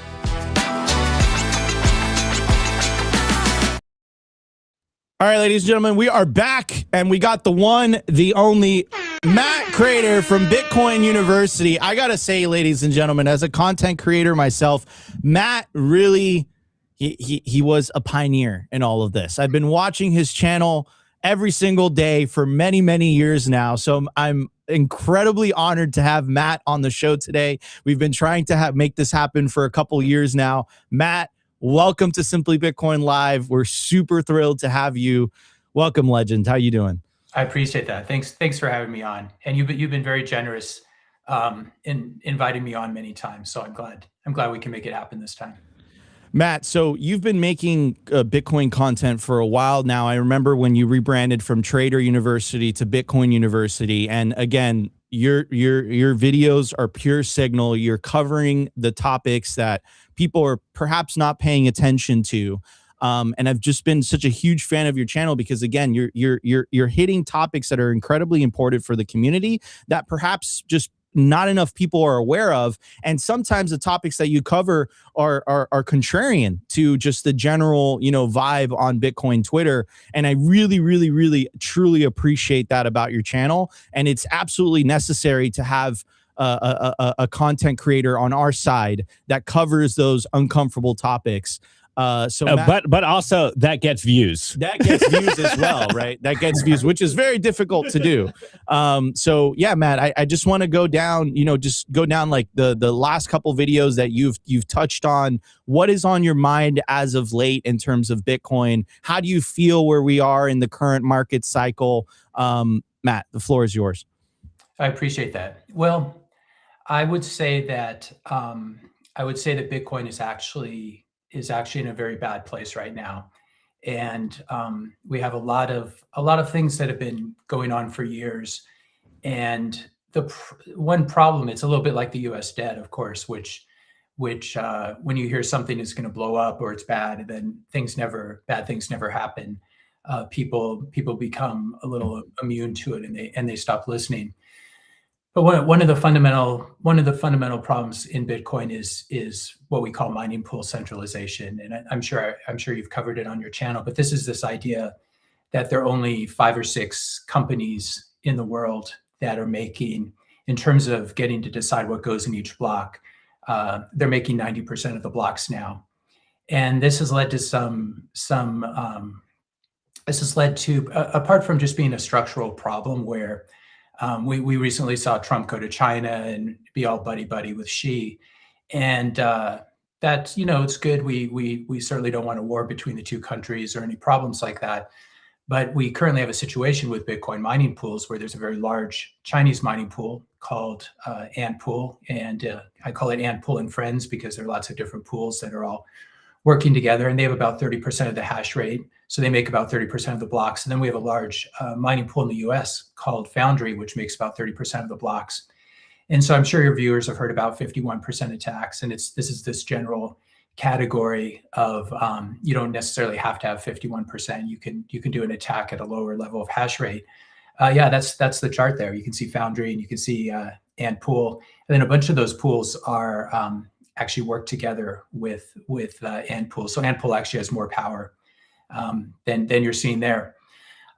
All right, ladies and gentlemen, we are back, and we got the one, the only Matt Kratter from Bitcoin University. I got to say, ladies and gentlemen, as a content creator myself, Matt really, he was a pioneer in all of this. I've been watching his channel every single day for many, many years now. So I'm incredibly honored to have Matt on the show today. We've been trying to make this happen for a couple years now. Matt, welcome to Simply Bitcoin Live. We're super thrilled to have you. Welcome, legend. How you doing? I appreciate that. Thanks for having me on. And you've been very generous in inviting me on many times. So I'm glad we can make it happen this time. Matt, so you've been making Bitcoin content for a while now. I remember when you rebranded from Trader University to Bitcoin University. And again, your videos are pure signal. You're covering the topics that people are perhaps not paying attention to. And I've just been such a huge fan of your channel because, again, you're hitting topics that are incredibly important for the community that perhaps just not enough people are aware of. And sometimes the topics that you cover are contrarian to just the general, vibe on Bitcoin Twitter. And I really, really, really, truly appreciate that about your channel. And it's absolutely necessary to have a content creator on our side that covers those uncomfortable topics. Matt, but also that gets views. That gets views as well, right? That gets views, which is very difficult to do. So yeah, Matt, I just want to go down, like the last couple videos that you've touched on. What is on your mind as of late in terms of Bitcoin? How do you feel where we are in the current market cycle? Matt, the floor is yours. I appreciate that. Well, I would say that Bitcoin is actually in a very bad place right now. and we have a lot of things that have been going on for years. And one problem, it's a little bit like the U.S. debt, of course, which when you hear something is going to blow up or it's bad, then bad things never happen. People become a little immune to it, and they stop listening. But one of the fundamental problems in Bitcoin is what we call mining pool centralization, and I'm sure you've covered it on your channel. But this idea that there are only 5 or 6 companies in the world that are making, in terms of getting to decide what goes in each block, they're making 90% of the blocks now, and this has led to apart from just being a structural problem where we recently saw Trump go to China and be all buddy with Xi, and that, it's good. We certainly don't want a war between the two countries or any problems like that. But we currently have a situation with Bitcoin mining pools where there's a very large Chinese mining pool called Ant Pool, and I call it Ant Pool and Friends because there are lots of different pools that are all working together, and they have about 30% of the hash rate. So they make about 30% of the blocks. And then we have a large mining pool in the US called Foundry, which makes about 30% of the blocks. And so I'm sure your viewers have heard about 51% attacks. And this is this general category of you don't necessarily have to have 51%. You can do an attack at a lower level of hash rate. Yeah, that's the chart there. You can see Foundry and you can see Ant Pool. And then a bunch of those pools are actually work together with Ant Pool. So Ant Pool actually has more power than you're seeing there.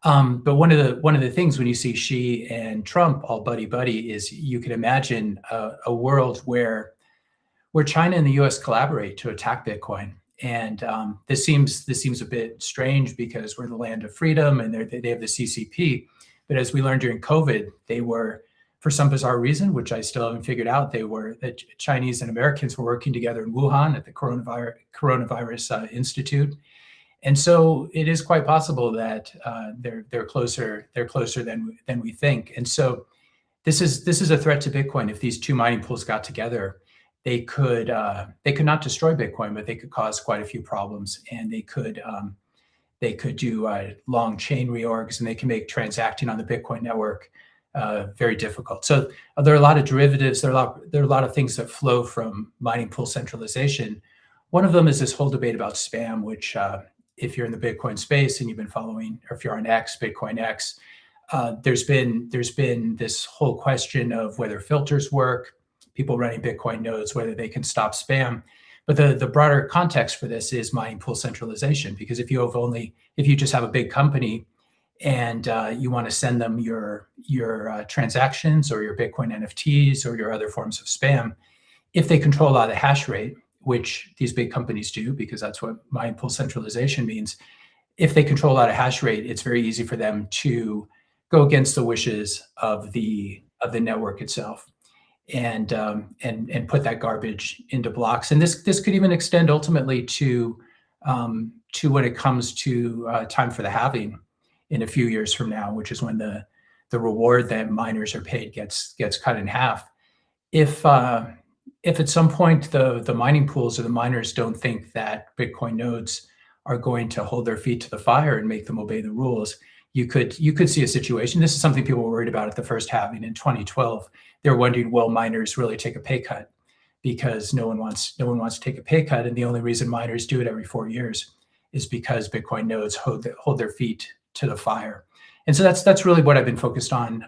But one of the things when you see Xi and Trump all buddy is you can imagine a world where China and the U.S. collaborate to attack Bitcoin. And this seems a bit strange because we're the land of freedom and they have the CCP. But as we learned during COVID, they were, for some bizarre reason, which I still haven't figured out, the Chinese and Americans were working together in Wuhan at the Coronavirus Institute. And so it is quite possible that they're closer than we think. And so this is a threat to Bitcoin. If these two mining pools got together, they could not destroy Bitcoin, but they could cause quite a few problems, and they could do long chain reorgs, and they can make transacting on the Bitcoin network very difficult. So there are a lot of derivatives. There are a lot of things that flow from mining pool centralization. One of them is this whole debate about spam, which if you're in the Bitcoin space and you've been following, or if you're on X, Bitcoin X, there's been this whole question of whether filters work, people running Bitcoin nodes, whether they can stop spam. But the broader context for this is mining pool centralization, because if you just have a big company and you want to send them your transactions or your Bitcoin NFTs or your other forms of spam, if they control a lot of the hash rate, which these big companies do, because that's what mining pool centralization means. If they control a lot of hash rate, it's very easy for them to go against the wishes of the network itself, and put that garbage into blocks. And this could even extend ultimately to when it comes to time for the halving in a few years from now, which is when the reward that miners are paid gets cut in half. If at some point the mining pools or the miners don't think that Bitcoin nodes are going to hold their feet to the fire and make them obey the rules, you could see a situation. This is something people were worried about at the first halving in 2012. They were wondering, will miners really take a pay cut? Because no one wants to take a pay cut, and the only reason miners do it every 4 years is because Bitcoin nodes hold their feet to the fire. And so that's really what I've been focused on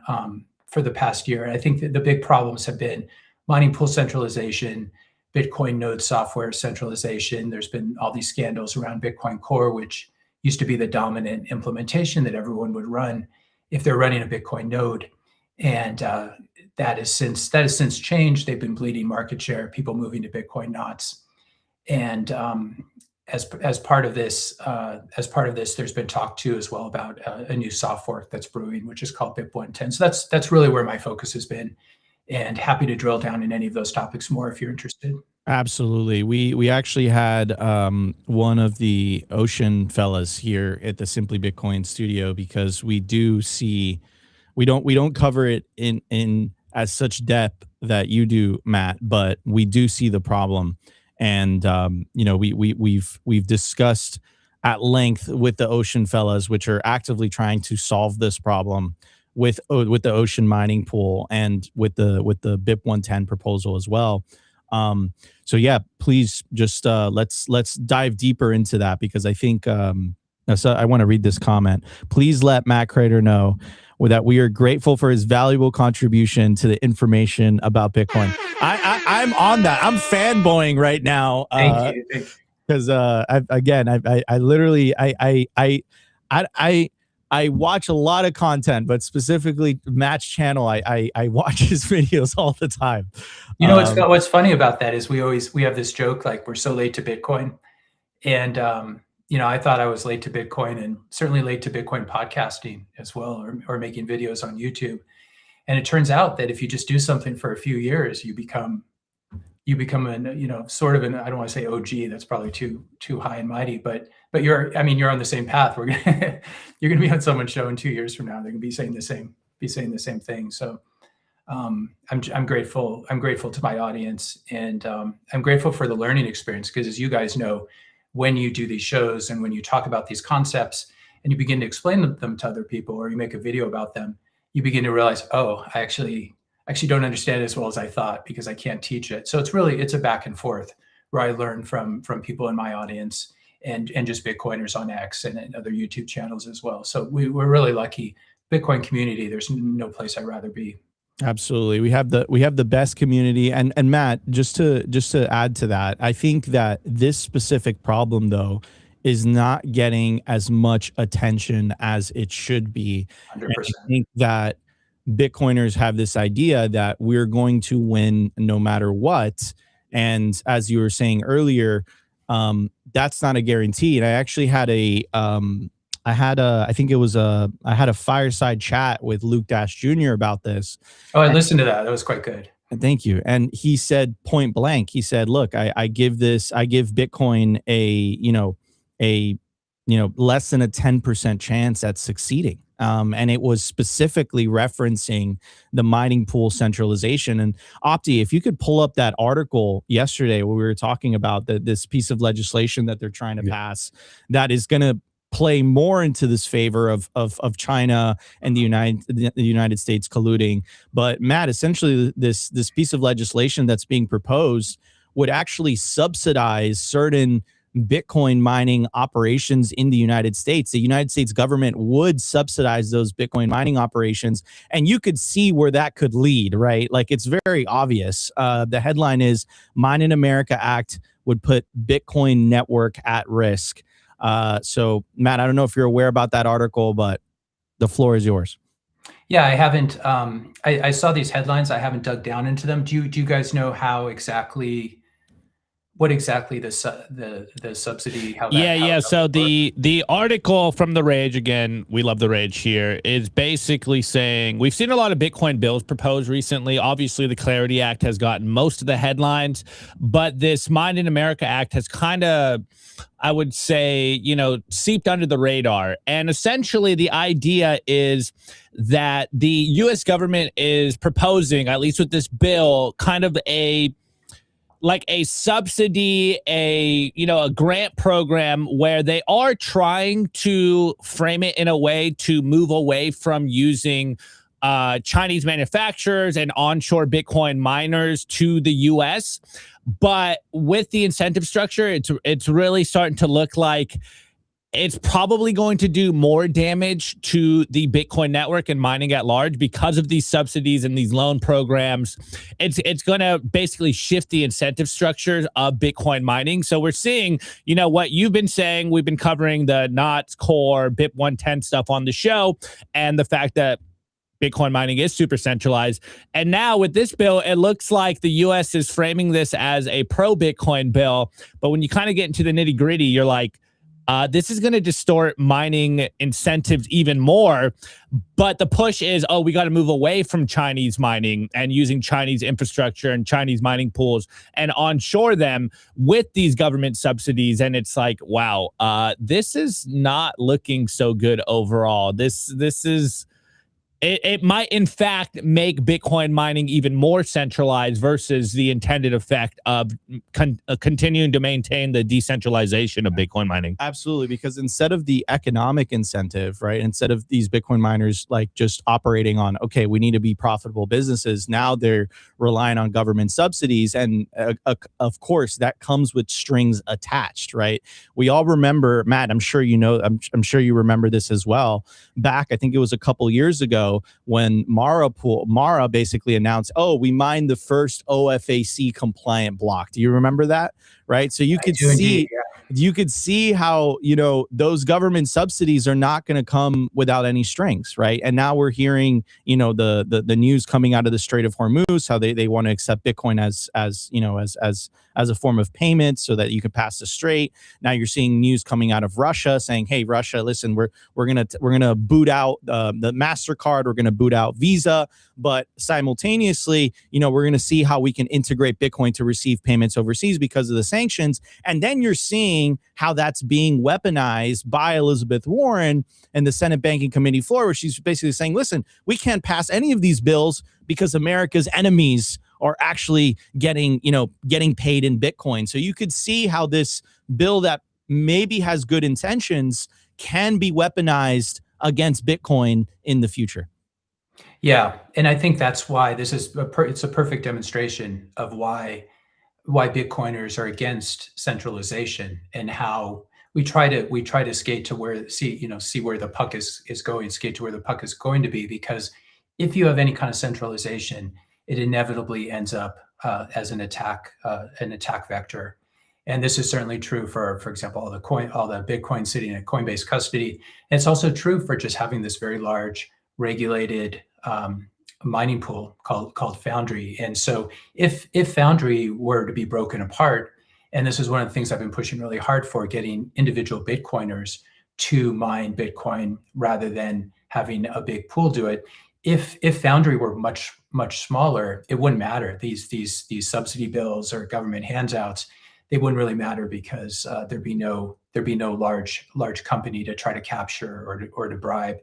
for the past year. And I think that the big problems have been mining pool centralization, Bitcoin node software centralization. There's been all these scandals around Bitcoin Core, which used to be the dominant implementation that everyone would run if they're running a Bitcoin node. And that has since changed. They've been bleeding market share, people moving to Bitcoin knots. And as part of this, there's been talk too as well about a new soft fork that's brewing, which is called BIP110. So that's really where my focus has been, and happy to drill down in any of those topics more if you're interested. Absolutely. We actually had one of the Ocean fellas here at the Simply Bitcoin studio, because we do see, we don't cover it in as such depth that you do, Matt, but we do see the problem. And we've discussed at length with the Ocean fellas, which are actively trying to solve this problem with the Ocean mining pool and with the BIP 110 proposal as well. So yeah, please just let's dive deeper into that, because I think so I want to read this comment. Please let Matt Kratter know that we are grateful for his valuable contribution to the information about Bitcoin. I'm on that. I'm fanboying right now. Thank you. Because I literally I watch a lot of content, but specifically Matt's channel, I watch his videos all the time. You know, what's funny about that is we have this joke, like, we're so late to Bitcoin. And, you know, I thought I was late to Bitcoin, and certainly late to Bitcoin podcasting as well, or making videos on YouTube. And it turns out that if you just do something for a few years, you become an, you know, sort of an, I don't want to say OG, that's probably too high and mighty, but you're on the same path. You're going to be on someone's show in 2 years from now. They're going to be saying the same thing. So I'm grateful to my audience, and I'm grateful for the learning experience, because as you guys know, when you do these shows and when you talk about these concepts and you begin to explain them to other people, or you make a video about them, you begin to realize, oh, I actually don't understand it as well as I thought, because I can't teach it. So it's a back and forth where I learn from people in my audience and just Bitcoiners on X and other YouTube channels as well. So we're really lucky. Bitcoin community, there's no place I'd rather be. Absolutely. We have the best community. And Matt, just to add to that, I think that this specific problem, though, is not getting as much attention as it should be. 100%. I think that Bitcoiners have this idea that we're going to win no matter what. And as you were saying earlier, that's not a guarantee. And I actually had I had a fireside chat with Luke Dash Jr. about this. Oh, I listened to that. That was quite good. Thank you. And he said point blank, he said, look, I give Bitcoin a less than a 10% chance at succeeding. And it was specifically referencing the mining pool centralization. And Opti, if you could pull up that article yesterday where we were talking about this piece of legislation that they're trying to pass, that is going to play more into this favor of China and the United States colluding. But Matt, essentially this piece of legislation that's being proposed would actually subsidize certain Bitcoin mining operations in the United States. The United States government would subsidize those Bitcoin mining operations, and you could see where that could lead, right? Like, it's very obvious. The headline is Mine in America Act would put Bitcoin network at risk. So Matt, I don't know if you're aware about that article, but the floor is yours. Yeah, I haven't. I saw these headlines. I haven't dug down into them. Do you guys know what exactly the subsidy? How that, So the article from The Rage, again, we love The Rage here, is basically saying we've seen a lot of Bitcoin bills proposed recently. Obviously, the Clarity Act has gotten most of the headlines, but this Mine in America Act has kind of, I would say, seeped under the radar. And essentially, the idea is that the U.S. government is proposing, at least with this bill, kind of a subsidy, a grant program where they are trying to frame it in a way to move away from using Chinese manufacturers and onshore Bitcoin miners to the US. But with the incentive structure, it's really starting to look like it's probably going to do more damage to the Bitcoin network and mining at large because of these subsidies and these loan programs. It's going to basically shift the incentive structures of Bitcoin mining. So we're seeing, what you've been saying. We've been covering the NOTS core BIP 110 stuff on the show, and the fact that Bitcoin mining is super centralized. And now with this bill, it looks like the U.S. is framing this as a pro-Bitcoin bill. But when you kind of get into the nitty-gritty, you're like, this is going to distort mining incentives even more. But the push is, we got to move away from Chinese mining and using Chinese infrastructure and Chinese mining pools and onshore them with these government subsidies. And it's like, wow, this is not looking so good overall. This is it might in fact make Bitcoin mining even more centralized versus the intended effect of continuing to maintain the decentralization of Bitcoin mining. Absolutely, because instead of the economic incentive, right, instead of these Bitcoin miners like just operating on, okay, we need to be profitable businesses, now they're relying on government subsidies. And of course, that comes with strings attached, right? We all remember, Matt, I'm sure you know, I'm sure you remember this as well. Back, I think it was a couple years ago when Mara basically announced, oh, we mined the first OFAC compliant block. Do you remember that? Right. So you could see, indeed, yeah. You could see how, you know, those government subsidies are not going to come without any strings, right? And now we're hearing, you know, the news coming out of the Strait of Hormuz, how they want to accept Bitcoin as you know, as a form of payment so that you can pass the strait. Now you're seeing news coming out of Russia saying, hey, Russia, listen, we're gonna boot out the MasterCard, we're gonna boot out Visa, but simultaneously, you know, we're gonna see how we can integrate Bitcoin to receive payments overseas because of the sanctions. And then you're seeing how that's being weaponized by Elizabeth Warren and the Senate Banking Committee floor, where she's basically saying, listen, we can't pass any of these bills because America's enemies are actually getting paid in Bitcoin. So you could see how this bill that maybe has good intentions can be weaponized against Bitcoin in the future. Yeah, and I think that's why this is it's a perfect demonstration of why Bitcoiners are against centralization, and how we try to skate to where see where the puck is going, skate to where the puck is going to be. Because if you have any kind of centralization, it inevitably ends up as an attack vector. And this is certainly true for example, all the Bitcoin sitting in Coinbase custody. And it's also true for just having this very large regulated mining pool called Foundry. And so if Foundry were to be broken apart, and this is one of the things I've been pushing really hard for, getting individual Bitcoiners to mine Bitcoin rather than having a big pool do it. If Foundry were much smaller, it wouldn't matter. These subsidy bills or government handouts, they wouldn't really matter, because there'd be no large company to try to capture or to bribe.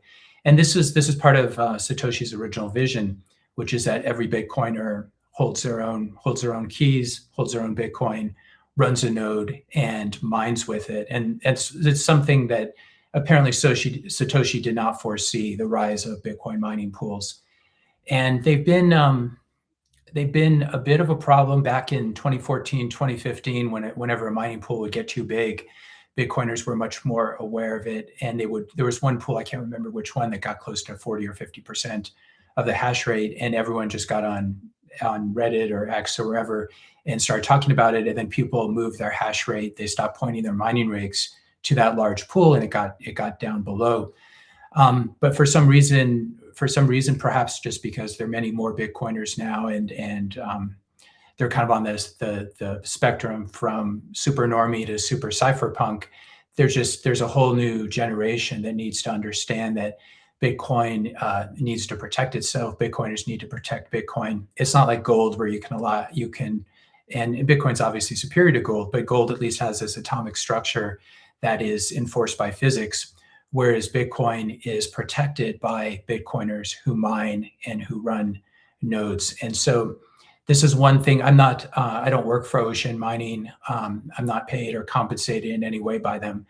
And this is part of Satoshi's original vision, which is that every Bitcoiner holds their own keys, holds their own Bitcoin, runs a node, and mines with it. And it's something that apparently Satoshi did not foresee, the rise of Bitcoin mining pools. And they've been a bit of a problem back in 2014, 2015, whenever a mining pool would get too big. Bitcoiners were much more aware of it, and there was one pool, I can't remember which one, that got close to 40 or 50% of the hash rate, and everyone just got on Reddit or X or wherever and started talking about it. And then people moved their hash rate, they stopped pointing their mining rigs to that large pool, and it got down below. But for some reason, perhaps just because there are many more Bitcoiners now, and they're kind of on the spectrum from super normie to super cypherpunk, there's a whole new generation that needs to understand that Bitcoin needs to protect itself. Bitcoiners need to protect Bitcoin. It's not like gold, where and Bitcoin's obviously superior to gold, but gold at least has this atomic structure that is enforced by physics, whereas Bitcoin is protected by Bitcoiners who mine and who run nodes. And so this is one thing. I don't work for Ocean Mining. I'm not paid or compensated in any way by them,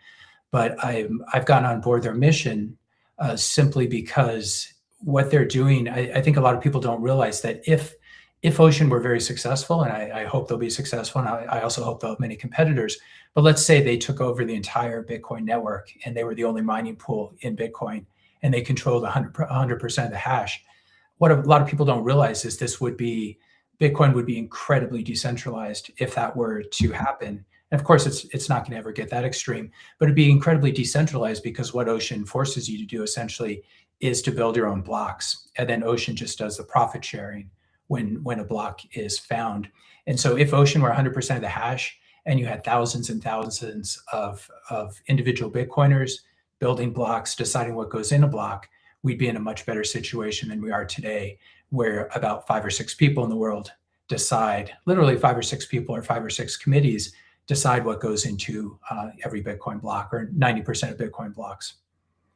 but I've gotten on board their mission simply because what they're doing, I think a lot of people don't realize that if Ocean were very successful, and I hope they'll be successful, and I also hope they'll have many competitors, but let's say they took over the entire Bitcoin network and they were the only mining pool in Bitcoin, and they controlled 100% of the hash. What a lot of people don't realize is Bitcoin would be incredibly decentralized if that were to happen. And of course, it's not going to ever get that extreme, but it'd be incredibly decentralized, because what Ocean forces you to do essentially is to build your own blocks, and then Ocean just does the profit sharing when a block is found. And so if Ocean were 100% of the hash, and you had thousands and thousands of individual Bitcoiners building blocks, deciding what goes in a block, we'd be in a much better situation than we are today, where about 5 or 6 people in the world decide, literally 5 or 6 people or 5 or 6 committees decide what goes into every Bitcoin block, or 90% of Bitcoin blocks.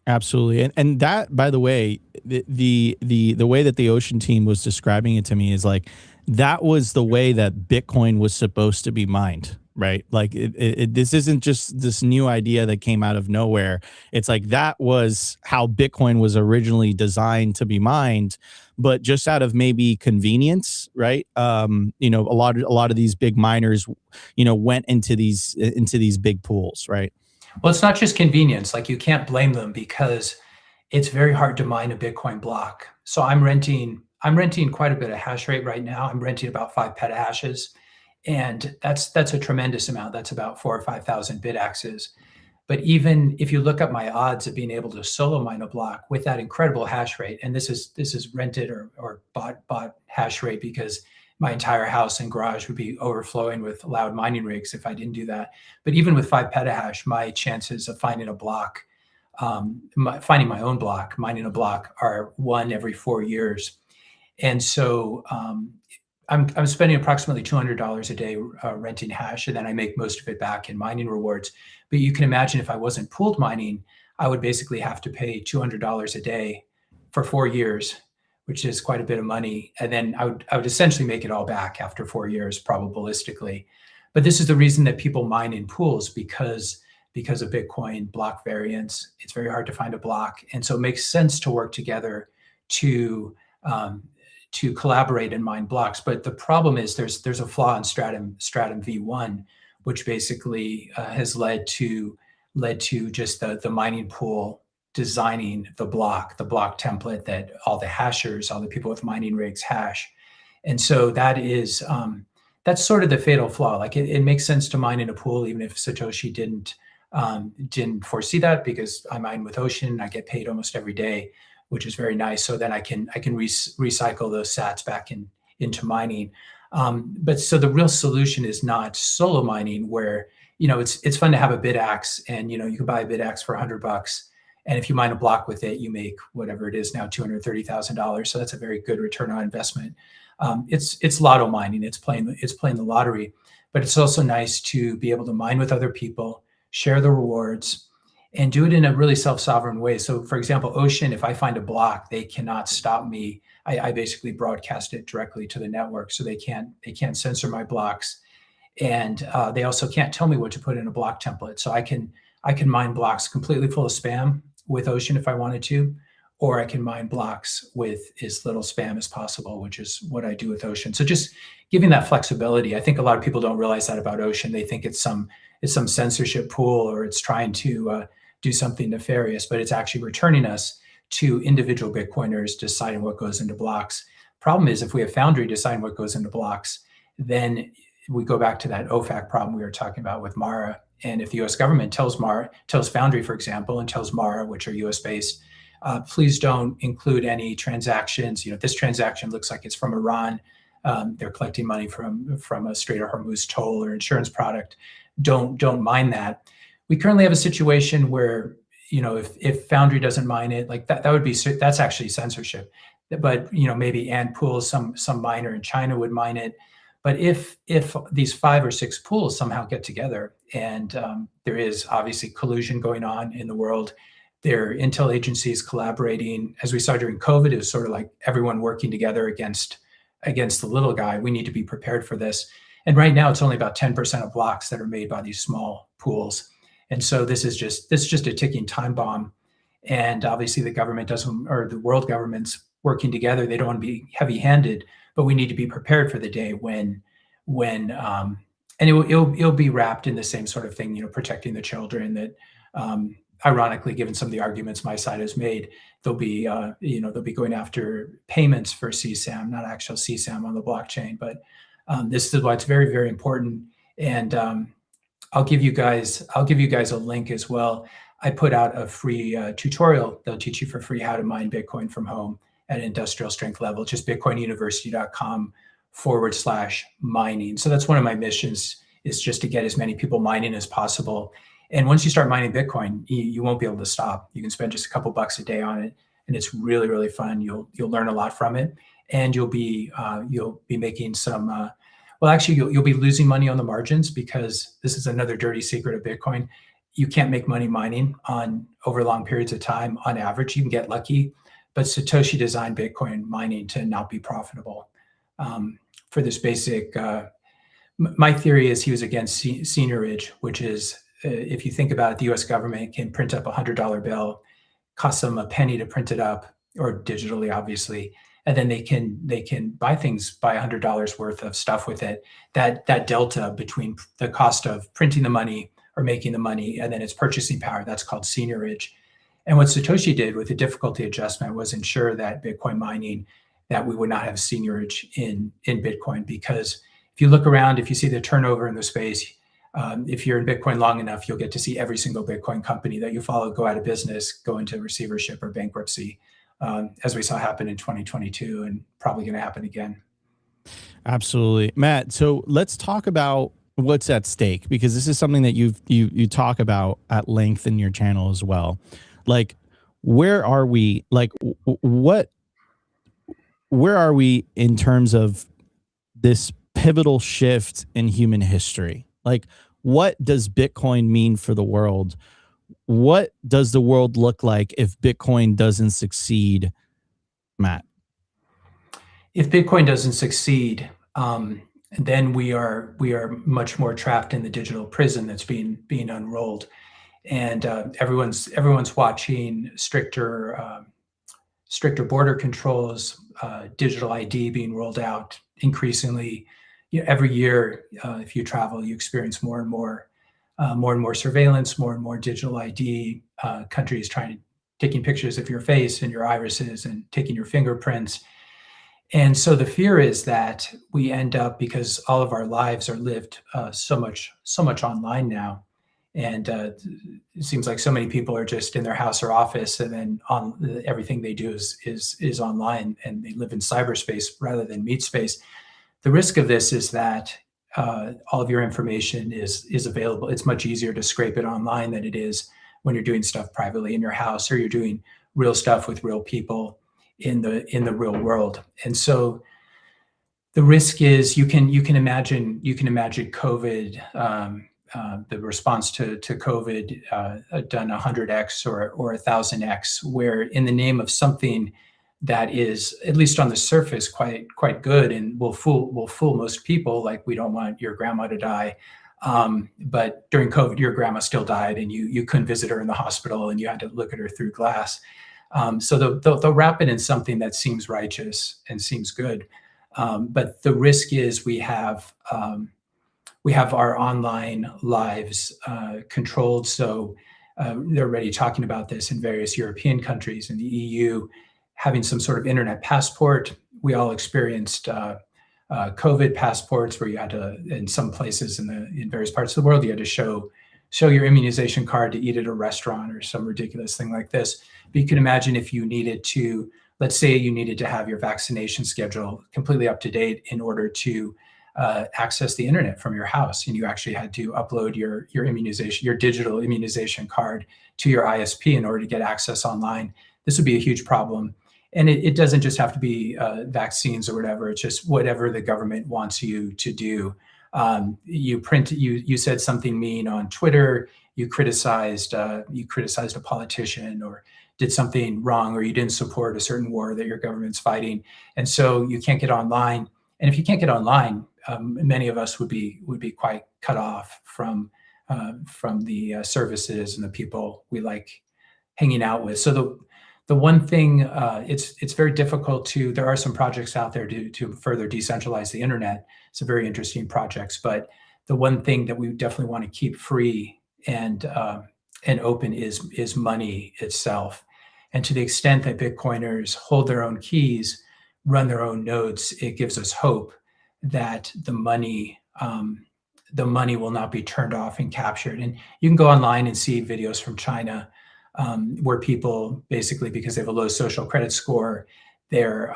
Absolutely. And that, by the way, the way that the Ocean team was describing it to me is like, that was the way that Bitcoin was supposed to be mined, right? Like this isn't just this new idea that came out of nowhere. It's like, that was how Bitcoin was originally designed to be mined, but just out of maybe convenience, right? You know, a lot of these big miners, you know, went into these big pools, right? Well, it's not just convenience. Like, you can't blame them because it's very hard to mine a Bitcoin block. So I'm renting quite a bit of hash rate right now. I'm renting about 5 petahashes, and that's a tremendous amount. That's about 4,000 or 5,000 bitaxes. But even if you look up my odds of being able to solo mine a block with that incredible hash rate, and this is rented or bought hash rate, because my entire house and garage would be overflowing with loud mining rigs if I didn't do that. But even with 5 petahash, my chances of finding a block, finding my own block, mining a block, are 1 every 4 years. And so I'm spending approximately $200 a day renting hash, and then I make most of it back in mining rewards. But you can imagine, if I wasn't pooled mining, I would basically have to pay $200 a day for 4 years, which is quite a bit of money. And then I would essentially make it all back after 4 years, probabilistically. But this is the reason that people mine in pools, because of Bitcoin block variance. It's very hard to find a block, and so it makes sense to work together to collaborate and mine blocks. But the problem is there's a flaw in Stratum V1, which basically has led to just the mining pool designing the block template that all the hashers, all the people with mining rigs hash. And so that is that's sort of the fatal flaw. Like, it makes sense to mine in a pool, even if Satoshi didn't foresee that, because I mine with Ocean. I get paid almost every day, which is very nice. So then I can recycle those sats back into mining. But so the real solution is not solo mining, where, you know, it's fun to have a BitAxe, and, you know, you can buy a BitAxe for $100, and if you mine a block with it, you make whatever it is now, $230,000. So that's a very good return on investment. It's lotto mining. It's playing the lottery, but it's also nice to be able to mine with other people, share the rewards, and do it in a really self-sovereign way. So, for example, Ocean, if I find a block, they cannot stop me. I basically broadcast it directly to the network, so they can't censor my blocks, and they also can't tell me what to put in a block template. So I can mine blocks completely full of spam with Ocean if I wanted to, or I can mine blocks with as little spam as possible, which is what I do with Ocean. So just giving that flexibility. I think a lot of people don't realize that about Ocean. They think it's some censorship pool, or it's trying to do something nefarious, but it's actually returning us to individual Bitcoiners deciding what goes into blocks. Problem is, if we have Foundry deciding what goes into blocks, then we go back to that OFAC problem we were talking about with Mara. And if the US government tells Foundry, for example, and tells Mara, which are US based, please don't include any transactions. You know, this transaction looks like it's from Iran. They're collecting money from a Strait of Hormuz toll or insurance product. Don't mind that. We currently have a situation where, you know, if Foundry doesn't mine it, like that's actually censorship. But, you know, maybe Ant Pools, some miner in China would mine it. But if these 5 or 6 pools somehow get together, and there is obviously collusion going on in the world, there are intel agencies collaborating. As we saw during COVID, it was sort of like everyone working together against the little guy. We need to be prepared for this. And right now, it's only about 10% of blocks that are made by these small pools. And so this is just a ticking time bomb. And obviously the government doesn't, or the world governments working together, they don't want to be heavy-handed, but we need to be prepared for the day when and it'll be wrapped in the same sort of thing, you know, protecting the children, that ironically, given some of the arguments my side has made, they'll be going after payments for CSAM, not actual CSAM on the blockchain. But this is why it's very, very important. And I'll give you guys a link as well. I put out a free tutorial. They'll teach you for free how to mine Bitcoin from home at industrial strength level. Just bitcoinuniversity.com/mining. So that's one of my missions, is just to get as many people mining as possible. And once you start mining Bitcoin, you won't be able to stop. You can spend just a couple bucks a day on it, and it's really, really fun. You'll learn a lot from it, and you'll be making some. Well, actually, you'll be losing money on the margins, because this is another dirty secret of Bitcoin. you can't make money mining on over long periods of time. On average, you can get lucky, but Satoshi designed Bitcoin mining to not be profitable. For this basic, my theory is he was against seigniorage, which is, if you think about it, the US government can print up a $100 bill, costs them a penny to print it up, or digitally, obviously, and then they can buy things, buy $100 worth of stuff with it. That delta between the cost of printing the money or making the money and then its purchasing power, that's called seigniorage. And what Satoshi did with the difficulty adjustment was ensure that Bitcoin mining, that we would not have seigniorage in Bitcoin. Because if you look around, if you see the turnover in the space, if you're in Bitcoin long enough, you'll get to see every single Bitcoin company that you follow go out of business, go into receivership or bankruptcy, as we saw happen in 2022 and probably going to happen again. Absolutely. Matt, so let's talk about what's at stake, because this is something that you talk about at length in your channel as well. Like, where are we? Like, where are we in terms of this pivotal shift in human history? Like, what does Bitcoin mean for the world? What does the world look like if Bitcoin doesn't succeed, Matt? If Bitcoin doesn't succeed, then we are much more trapped in the digital prison that's being unrolled, and everyone's watching stricter border controls, digital ID being rolled out increasingly. Every year, if you travel, you experience more and more surveillance, more and more digital ID. Countries taking pictures of your face and your irises and taking your fingerprints. And so the fear is that we end up, because all of our lives are lived so much online now, and it seems like so many people are just in their house or office, and then everything they do is online, and they live in cyberspace rather than meat space. The risk of this is that all of your information is available. It's much easier to scrape it online than it is when you're doing stuff privately in your house, or you're doing real stuff with real people in the real world. And so the risk is, you can imagine COVID, the response to COVID done 100x or 1000x, where in the name of something that is, at least on the surface, quite good and will fool most people, like, we don't want your grandma to die, but during COVID your grandma still died, and you couldn't visit her in the hospital, and you had to look at her through glass. So they'll wrap it in something that seems righteous and seems good, but the risk is we have our online lives controlled. So they're already talking about this in various European countries, in the EU, having some sort of internet passport. We all experienced COVID passports, where you had to, in some places in various parts of the world, you had to show your immunization card to eat at a restaurant or some ridiculous thing like this. But you can imagine if you needed to, let's say you needed to have your vaccination schedule completely up to date in order to access the internet from your house, and you actually had to upload your digital immunization card to your ISP in order to get access online. This would be a huge problem. And it doesn't just have to be vaccines or whatever. It's just whatever the government wants you to do. You said something mean on Twitter. You criticized a politician, or did something wrong, or you didn't support a certain war that your government's fighting, and so you can't get online. And if you can't get online, many of us would be quite cut off from the services and the people we like hanging out with. So the one thing, it's very difficult to, there are some projects out there to further decentralize the internet. Some very interesting projects, but the one thing that we definitely want to keep free and open is money itself. And to the extent that Bitcoiners hold their own keys, run their own nodes, it gives us hope that the money will not be turned off and captured. And you can go online and see videos from China, where people basically, because they have a low social credit score, their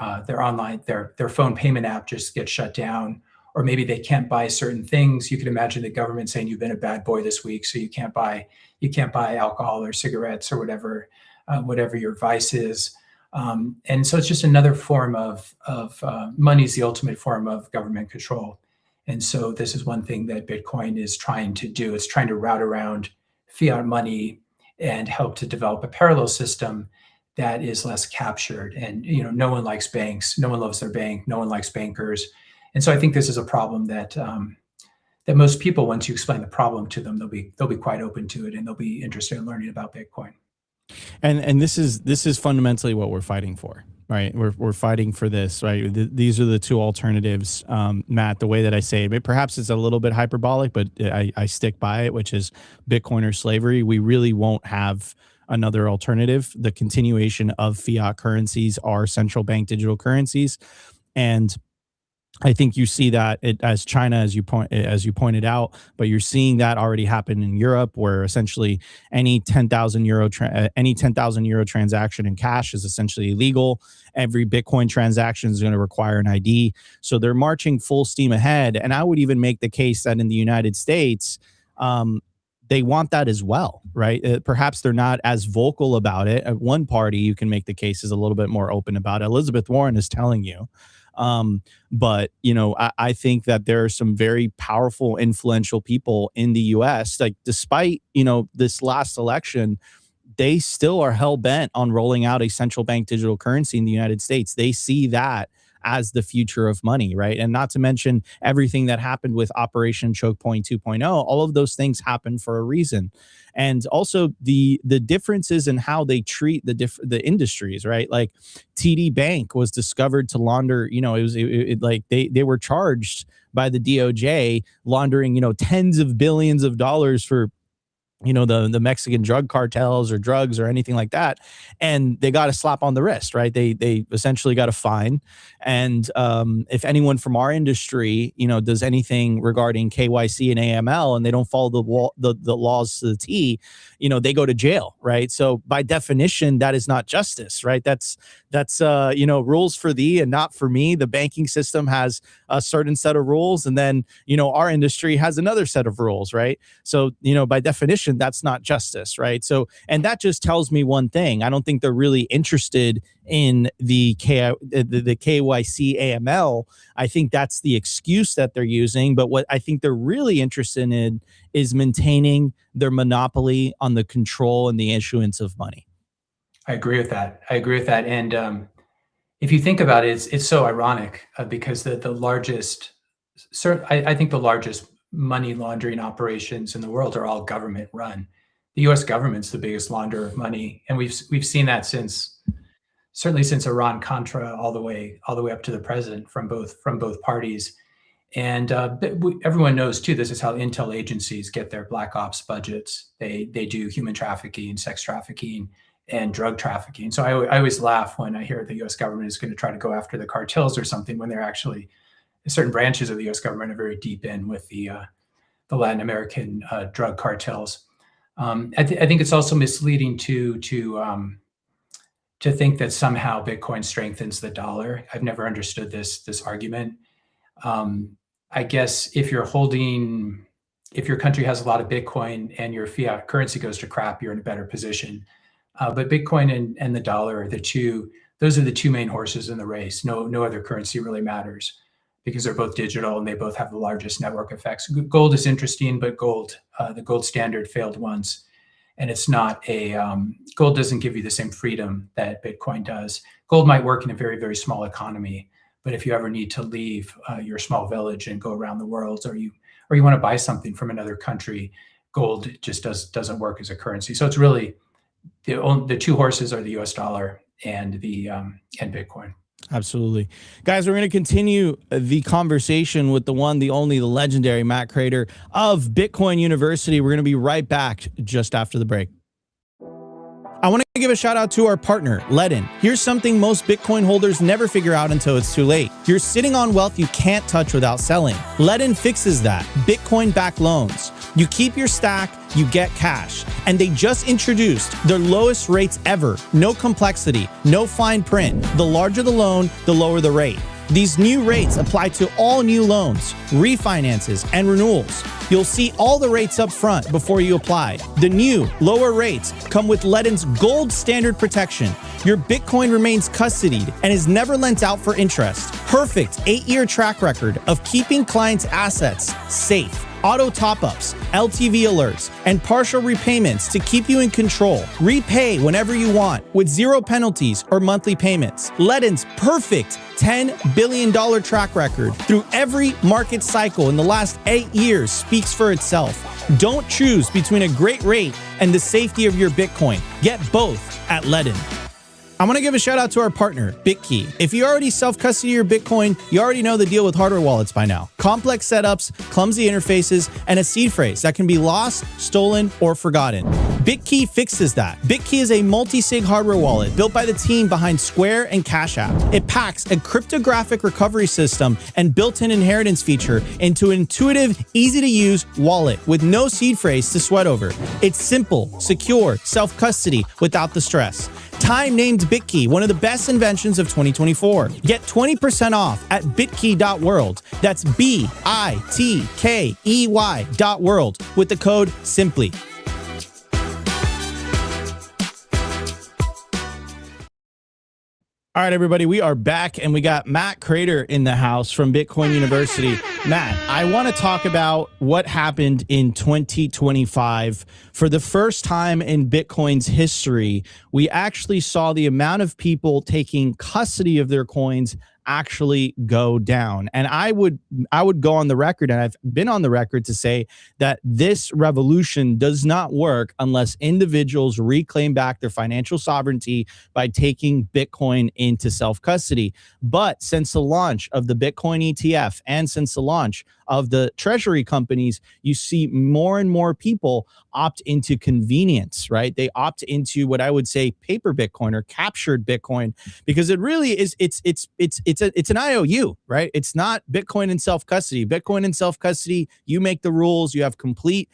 phone payment app just gets shut down, or maybe they can't buy certain things. You can imagine the government saying, you've been a bad boy this week, so you can't buy alcohol or cigarettes or whatever your vice is. And so it's just another form of money is the ultimate form of government control. And so this is one thing that Bitcoin is trying to do. It's trying to route around fiat money and help to develop a parallel system that is less captured. And no one likes banks, no one loves their bank, no one likes bankers. And so I think this is a problem that that most people, once you explain the problem to them, they'll be quite open to it, and they'll be interested in learning about Bitcoin. And this is fundamentally what we're fighting for, right? We're fighting for this, right? These are the two alternatives, Matt. The way that I say it, perhaps it's a little bit hyperbolic, but I stick by it, which is Bitcoin or slavery. We really won't have another alternative. The continuation of fiat currencies are central bank digital currencies, and I think you see that as China, as you pointed out, but you're seeing that already happen in Europe, where essentially any 10,000 euro transaction in cash is essentially illegal. Every Bitcoin transaction is going to require an ID. So they're marching full steam ahead. And I would even make the case that in the United States, they want that as well, right? Perhaps they're not as vocal about it. At one party, you can make the case is a little bit more open about it. Elizabeth Warren is telling you. But I think that there are some very powerful, influential people in the US, like despite, this last election, they still are hell bent on rolling out a central bank digital currency in the United States. They see that as the future of money, right? And not to mention everything that happened with Operation Choke Point 2.0, all of those things happen for a reason. And also the differences in how they treat the industries, right? Like TD Bank was discovered to launder, like they were charged by the DOJ laundering, tens of billions of dollars for the Mexican drug cartels or drugs or anything like that. And they got a slap on the wrist, right? They essentially got a fine. And if anyone from our industry, does anything regarding KYC and AML and they don't follow the laws to the T, they go to jail, right? So by definition, that is not justice, right? That's rules for thee and not for me. The banking system has a certain set of rules, and then, our industry has another set of rules, right? So, by definition, that's not justice, right? So, and that just tells me one thing. I don't think they're really interested in the KYC AML. I think that's the excuse that they're using. But what I think they're really interested in is maintaining their monopoly on the control and the issuance of money. I agree with that. And if you think about it, it's so ironic because the largest, I think the largest money laundering operations in the world are all government run. The U.S. government's the biggest launderer of money, and we've seen that certainly since Iran-Contra all the way up to the present from both parties. And everyone knows too, this is how intel agencies get their black ops budgets. They do human trafficking, sex trafficking, and drug trafficking. So I always laugh when I hear the U.S. government is going to try to go after the cartels or something, when they're actually certain branches of the U.S. government are very deep in with the Latin American drug cartels. I think it's also misleading to think that somehow Bitcoin strengthens the dollar. I've never understood this argument. I guess if your country has a lot of Bitcoin and your fiat currency goes to crap, you're in a better position. But Bitcoin and the dollar are those are the two main horses in the race. No other currency really matters because they're both digital and they both have the largest network effects. Gold is interesting, but the gold standard failed once. And it's not gold doesn't give you the same freedom that Bitcoin does. Gold might work in a very, very small economy, but if you ever need to leave your small village and go around the world, or you want to buy something from another country, gold just doesn't work as a currency. So it's really the two horses are the US dollar and Bitcoin. Absolutely. Guys, we're going to continue the conversation with the one, the only, the legendary Matt Kratter of Bitcoin University. We're going to be right back just after the break. I want to give a shout out to our partner, Ledn. Here's something most Bitcoin holders never figure out until it's too late. You're sitting on wealth you can't touch without selling. Ledn fixes that. Bitcoin-backed loans. You keep your stack, you get cash. And they just introduced their lowest rates ever. No complexity, no fine print. The larger the loan, the lower the rate. These new rates apply to all new loans, refinances, and renewals. You'll see all the rates up front before you apply. The new, lower rates come with Ledn's gold standard protection. Your Bitcoin remains custodied and is never lent out for interest. Perfect 8-year track record of keeping clients' assets safe. Auto top-ups, LTV alerts, and partial repayments to keep you in control. Repay whenever you want with zero penalties or monthly payments. Ledden's perfect $10 billion track record through every market cycle in the last 8 years speaks for itself. Don't choose between a great rate and the safety of your Bitcoin. Get both at Ledden. I want to give a shout out to our partner, BitKey. If you already self-custody your Bitcoin, you already know the deal with hardware wallets by now. Complex setups, clumsy interfaces, and a seed phrase that can be lost, stolen, or forgotten. BitKey fixes that. BitKey is a multi-sig hardware wallet built by the team behind Square and Cash App. It packs a cryptographic recovery system and built-in inheritance feature into an intuitive, easy-to-use wallet with no seed phrase to sweat over. It's simple, secure, self-custody without the stress. Time named BitKey one of the best inventions of 2024. Get 20% off at bitkey.world. That's BITKEY.world with the code SIMPLY. All right, everybody, we are back and we got Matt Kratter in the house from Bitcoin University. Matt, I want to talk about what happened in 2025. For the first time in Bitcoin's history, we actually saw the amount of people taking custody of their coins actually go down. And I would go on the record, and I've been on the record to say that this revolution does not work unless individuals reclaim back their financial sovereignty by taking Bitcoin into self-custody. But since the launch of the Bitcoin ETF and since the launch of the treasury companies, you see more and more people opt into convenience, right? They opt into what I would say paper Bitcoin or captured Bitcoin, because it really is, it's an IOU, right? It's not Bitcoin in self-custody. Bitcoin in self-custody, you make the rules, you have complete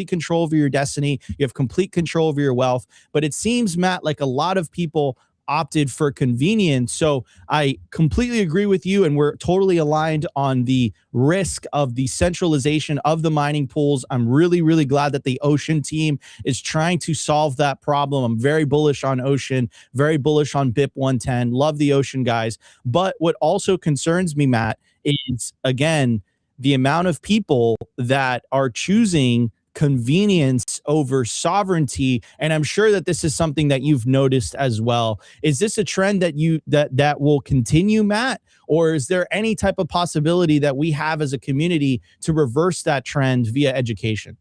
control over your destiny, you have complete control over your wealth. But it seems, Matt, like a lot of people opted for convenience. So I completely agree with you, and we're totally aligned on the risk of the centralization of the mining pools. I'm really, really glad that the Ocean team is trying to solve that problem. I'm very bullish on Ocean, very bullish on BIP 110. Love the Ocean guys. But what also concerns me, Matt, is, again, the amount of people that are choosing convenience over sovereignty. And I'm sure that this is something that you've noticed as well. Is this a trend that will continue, Matt? Or is there any type of possibility that we have as a community to reverse that trend via education?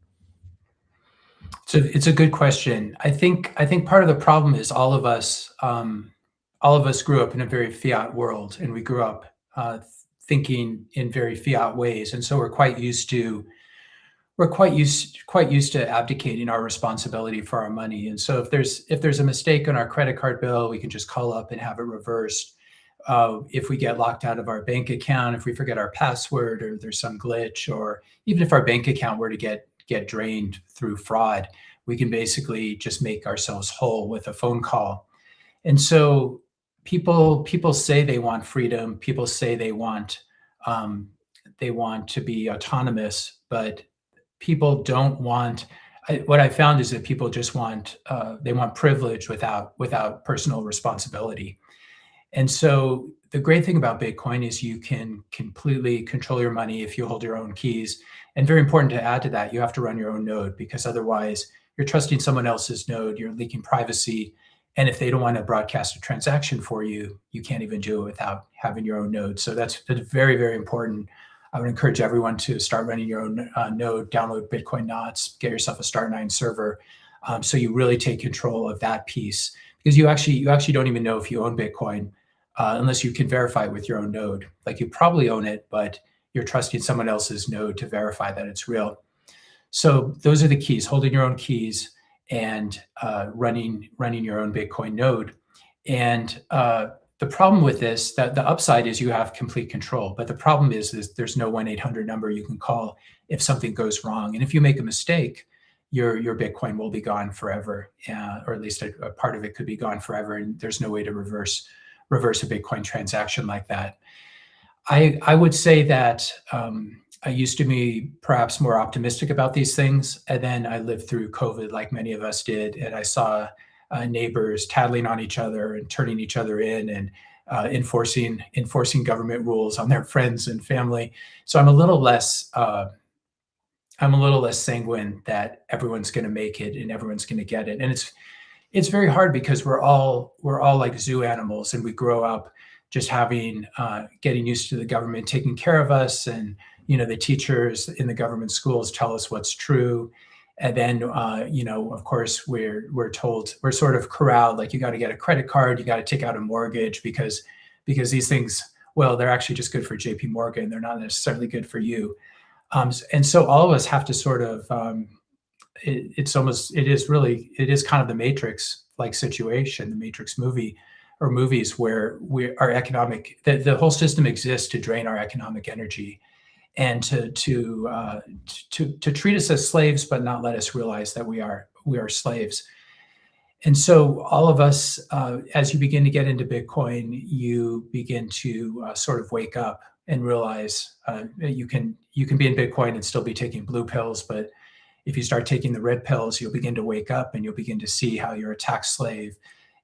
So it's a good question. I think part of the problem is all of us grew up in a very fiat world, and we grew up thinking in very fiat ways, and so we're quite used to abdicating our responsibility for our money. And so if there's a mistake on our credit card bill, we can just call up and have it reversed. If we get locked out of our bank account, if we forget our password, or there's some glitch, or even if our bank account were to get drained through fraud, we can basically just make ourselves whole with a phone call. And so people say they want freedom. People say they want to be autonomous, but people don't want. What I found is that people just want they want privilege without personal responsibility. And so the great thing about Bitcoin is you can completely control your money if you hold your own keys. And very important to add to that, you have to run your own node, because otherwise you're trusting someone else's node, you're leaking privacy. And if they don't want to broadcast a transaction for you, you can't even do it without having your own node. So that's very, very important. I would encourage everyone to start running your own node, download Bitcoin Knots, get yourself a Star9 server, so you really take control of that piece. Because you actually don't even know if you own Bitcoin unless you can verify it with your own node. Like, you probably own it, but you're trusting someone else's node to verify that it's real. So those are the keys: holding your own keys and running your own Bitcoin node. And the problem with this, that the upside is you have complete control, but the problem is there's no 1-800 number you can call if something goes wrong. And if you make a mistake, your Bitcoin will be gone forever, or at least a part of it could be gone forever. And there's no way to reverse a Bitcoin transaction like that. I would say that I used to be perhaps more optimistic about these things. And then I lived through COVID like many of us did. And I saw neighbors tattling on each other and turning each other in, and enforcing government rules on their friends and family. So I'm a little less I'm a little less sanguine that everyone's going to make it and everyone's going to get it. And it's very hard because we're all like zoo animals, and we grow up just having getting used to the government taking care of us, and the teachers in the government schools tell us what's true, and then of course we're told, we're sort of corralled, like you got to get a credit card, you got to take out a mortgage because these things, well, they're actually just good for JP Morgan, they're not necessarily good for you. And so all of us have to sort of it is kind of the Matrix like situation, the Matrix movie or movies, where our economic, the whole system exists to drain our economic energy and to treat us as slaves, but not let us realize that we are slaves. And so all of us, as you begin to get into Bitcoin, you begin to sort of wake up and realize you can be in Bitcoin and still be taking blue pills, but if you start taking the red pills, you'll begin to wake up and you'll begin to see how you're a tax slave,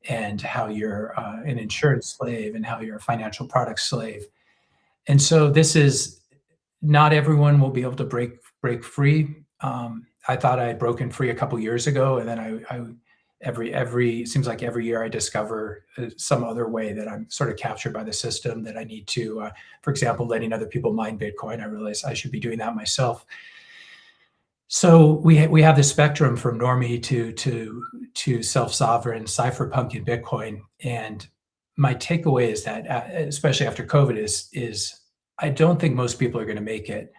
and how you're an insurance slave, and how you're a financial product slave. And so this is, not everyone will be able to break free. I thought I had broken free a couple years ago, and then it seems like every year I discover some other way that I'm sort of captured by the system, that I need to, for example, letting other people mine Bitcoin. I realize I should be doing that myself. So we have the spectrum from normie to self-sovereign, cypherpunk, and Bitcoin. And my takeaway is that, especially after COVID, is I don't think most people are going to make it.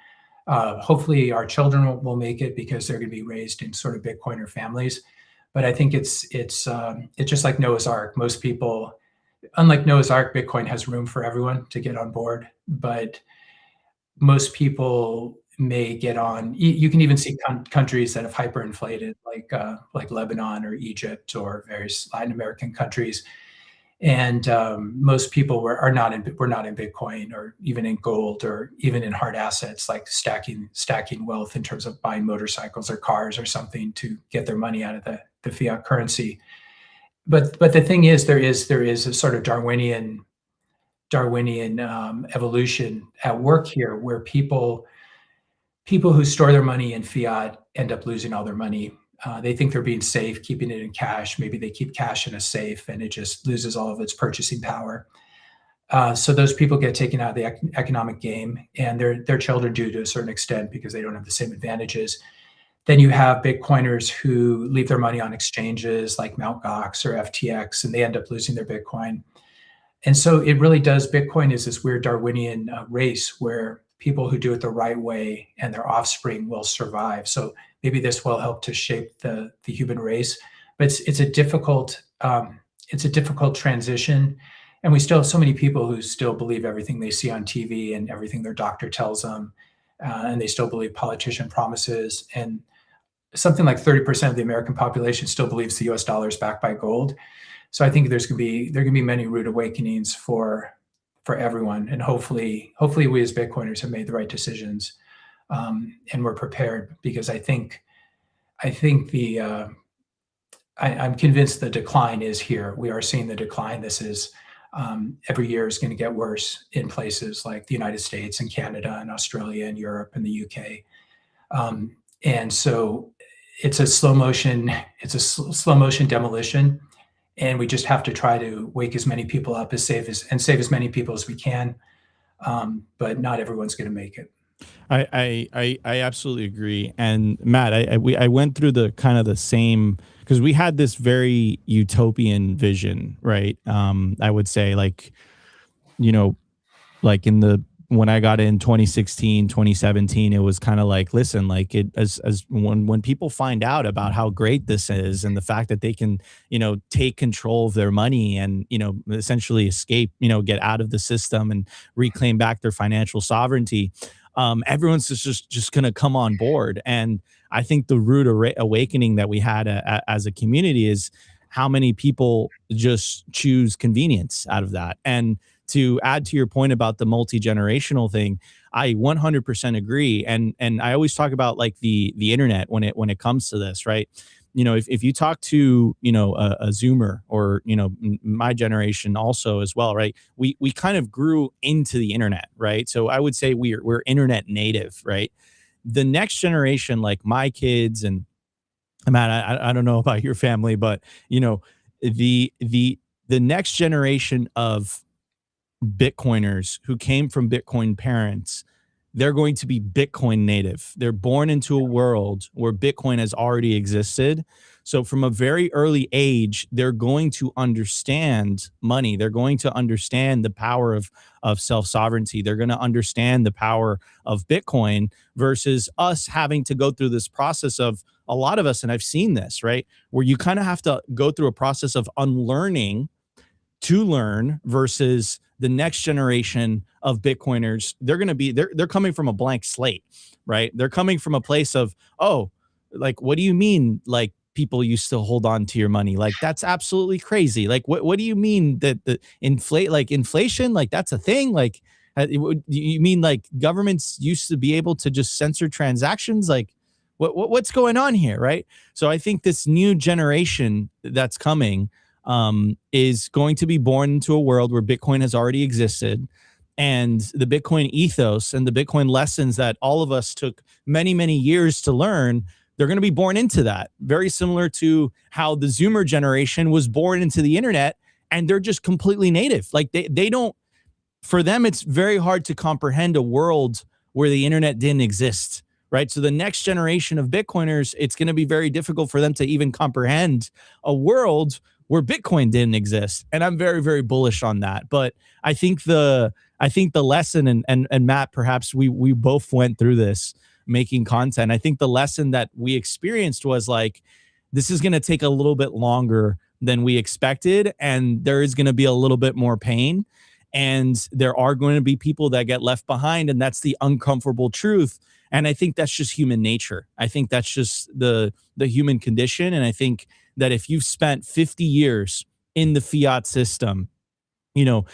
Hopefully our children will make it because they're going to be raised in sort of Bitcoiner families. But I think it's just like Noah's Ark. Most people, unlike Noah's Ark, Bitcoin has room for everyone to get on board. But most people may get on. You can even see countries that have hyperinflated, like Lebanon or Egypt or various Latin American countries. And most people were not in Bitcoin, or even in gold, or even in hard assets like stacking wealth in terms of buying motorcycles or cars or something to get their money out of the fiat currency. But the thing is, there is a sort of Darwinian evolution at work here, where people who store their money in fiat end up losing all their money. They think they're being safe, keeping it in cash. Maybe they keep cash in a safe, and it just loses all of its purchasing power. So those people get taken out of the economic game, and their children do to a certain extent, because they don't have the same advantages. Then you have Bitcoiners who leave their money on exchanges like Mt. Gox or FTX, and they end up losing their Bitcoin. And so it really does, Bitcoin is this weird Darwinian race where people who do it the right way and their offspring will survive. So maybe this will help to shape the human race, but it's a difficult transition. And we still have so many people who still believe everything they see on TV and everything their doctor tells them. And they still believe politician promises. And something like 30% of the American population still believes the US dollar is backed by gold. So I think there can be many rude awakenings for everyone, and hopefully we as Bitcoiners have made the right decisions, and we're prepared, because I'm convinced the decline is here. We are seeing the decline. This is every year is going to get worse in places like the United States and Canada and Australia and Europe and the UK, and so it's a slow motion demolition. And we just have to try to wake as many people up and save as many people as we can. But not everyone's going to make it. I absolutely agree. And Matt, I went through the kind of the same, because we had this very utopian vision, right? I would say, like when I got in 2016, 2017, it was kind of like, listen, like when people find out about how great this is, and the fact that they can, take control of their money and, essentially escape, get out of the system and reclaim back their financial sovereignty, everyone's just going to come on board. And I think the rude awakening that we had as a community is how many people just choose convenience out of that. And to add to your point about the multi-generational thing, I 100% agree. And I always talk about like the internet when it comes to this, right? If you talk to, a Zoomer, or, my generation also as well, right? We kind of grew into the internet, right? So I would say we're internet native, right? the next generation, like my kids, and Matt, I don't know about your family, but you know, the next generation of Bitcoiners who came from Bitcoin parents, they're going to be Bitcoin native. They're born into a world where Bitcoin has already existed. So from a very early age, they're going to understand money. They're going to understand the power of self-sovereignty. They're going to understand the power of Bitcoin versus us having to go through this process of, a lot of us, and I've seen this, right, where you kind of have to go through a process of unlearning to learn, versus the next generation of Bitcoiners. They're going to be, they're coming from a blank slate, right? They're coming from a place of, oh, like, what do you mean? Like, people used to hold on to your money? Like, that's absolutely crazy. Like, what do you mean that the inflation, like that's a thing? Like, you mean like governments used to be able to just censor transactions? Like, what's going on here, right? So I think this new generation that's coming is going to be born into a world where Bitcoin has already existed, and the Bitcoin ethos and the Bitcoin lessons that all of us took many, many years to learn, they're going to be born into that. Very similar to how the Zoomer generation was born into the internet, and they're just completely native. Like they don't, for them, it's very hard to comprehend a world where the internet didn't exist, right? So the next generation of Bitcoiners, it's going to be very difficult for them to even comprehend a world where Bitcoin didn't exist. And I'm very, very bullish on that. But I think the lesson, and Matt, perhaps we both went through this making content. I think the lesson that we experienced was like, this is going to take a little bit longer than we expected, and there is going to be a little bit more pain, and there are going to be people that get left behind, and that's the uncomfortable truth. And I think that's just human nature. I think that's just the human condition. And I think that if you've spent 50 years in the fiat system, you know,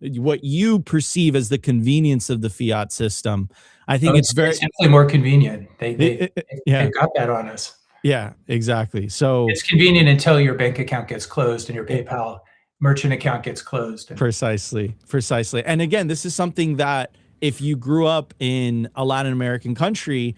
what you perceive as the convenience of the fiat system, I think it's simply more convenient. They got that on us. Yeah, exactly. So it's convenient until your bank account gets closed and your PayPal merchant account gets closed. Precisely. And again, this is something that if you grew up in a Latin American country,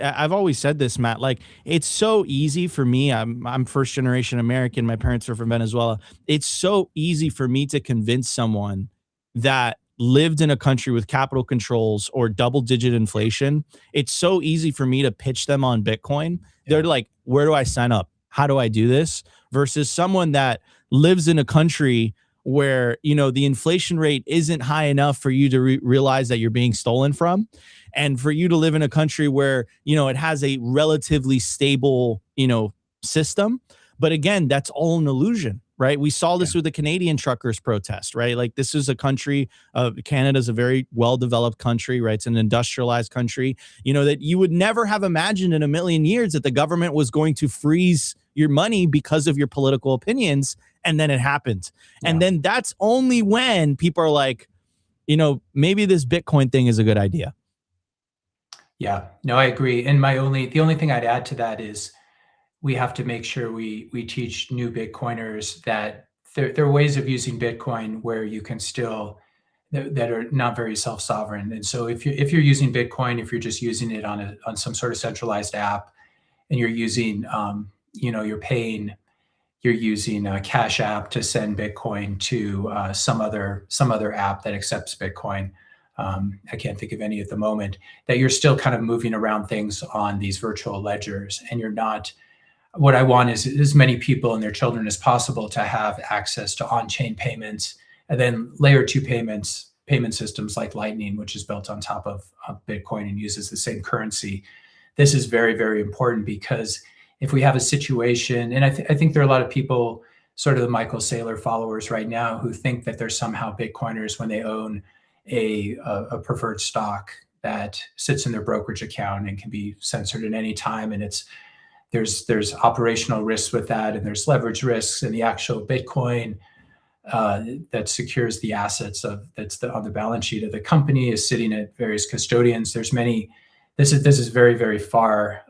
I've always said this, Matt, like, it's so easy for me. I'm first generation American. My parents are from Venezuela. It's so easy for me to convince someone that lived in a country with capital controls or double-digit inflation. It's so easy for me to pitch them on Bitcoin. They're like, where do I sign up? How do I do this? Versus someone that lives in a country where, you know, the inflation rate isn't high enough for you to realize that you're being stolen from, and for you to live in a country where, you know, it has a relatively stable, you know, system. But again, that's all an illusion, right? We saw this with the Canadian truckers protest, right? Like, this is a country, Canada's a very well-developed country, right? It's an industrialized country, you know, that you would never have imagined in a million years that the government was going to freeze your money because of your political opinions. And then it happened. And then that's only when people are like, you know, maybe this Bitcoin thing is a good idea. Yeah, no, I agree. And the only thing I'd add to that is we have to make sure we teach new Bitcoiners that there are ways of using Bitcoin where you can still, that are not very self-sovereign. And so if you're using Bitcoin, if you're just using it on some sort of centralized app, and you're using, you know, you're using a Cash App to send Bitcoin to some other app that accepts Bitcoin. I can't think of any at the moment. That you're still kind of moving around things on these virtual ledgers, and you're not. What I want is as many people and their children as possible to have access to on-chain payments, and then layer 2 payment systems like Lightning, which is built on top of Bitcoin and uses the same currency. This is very, very important, because if we have a situation, and I think there are a lot of people, sort of the Michael Saylor followers right now, who think that they're somehow Bitcoiners when they own a preferred stock that sits in their brokerage account and can be censored at any time. And there's operational risks with that, and there's leverage risks, and the actual Bitcoin that secures the assets that's on the balance sheet of the company is sitting at various custodians. There's many. This is very, very far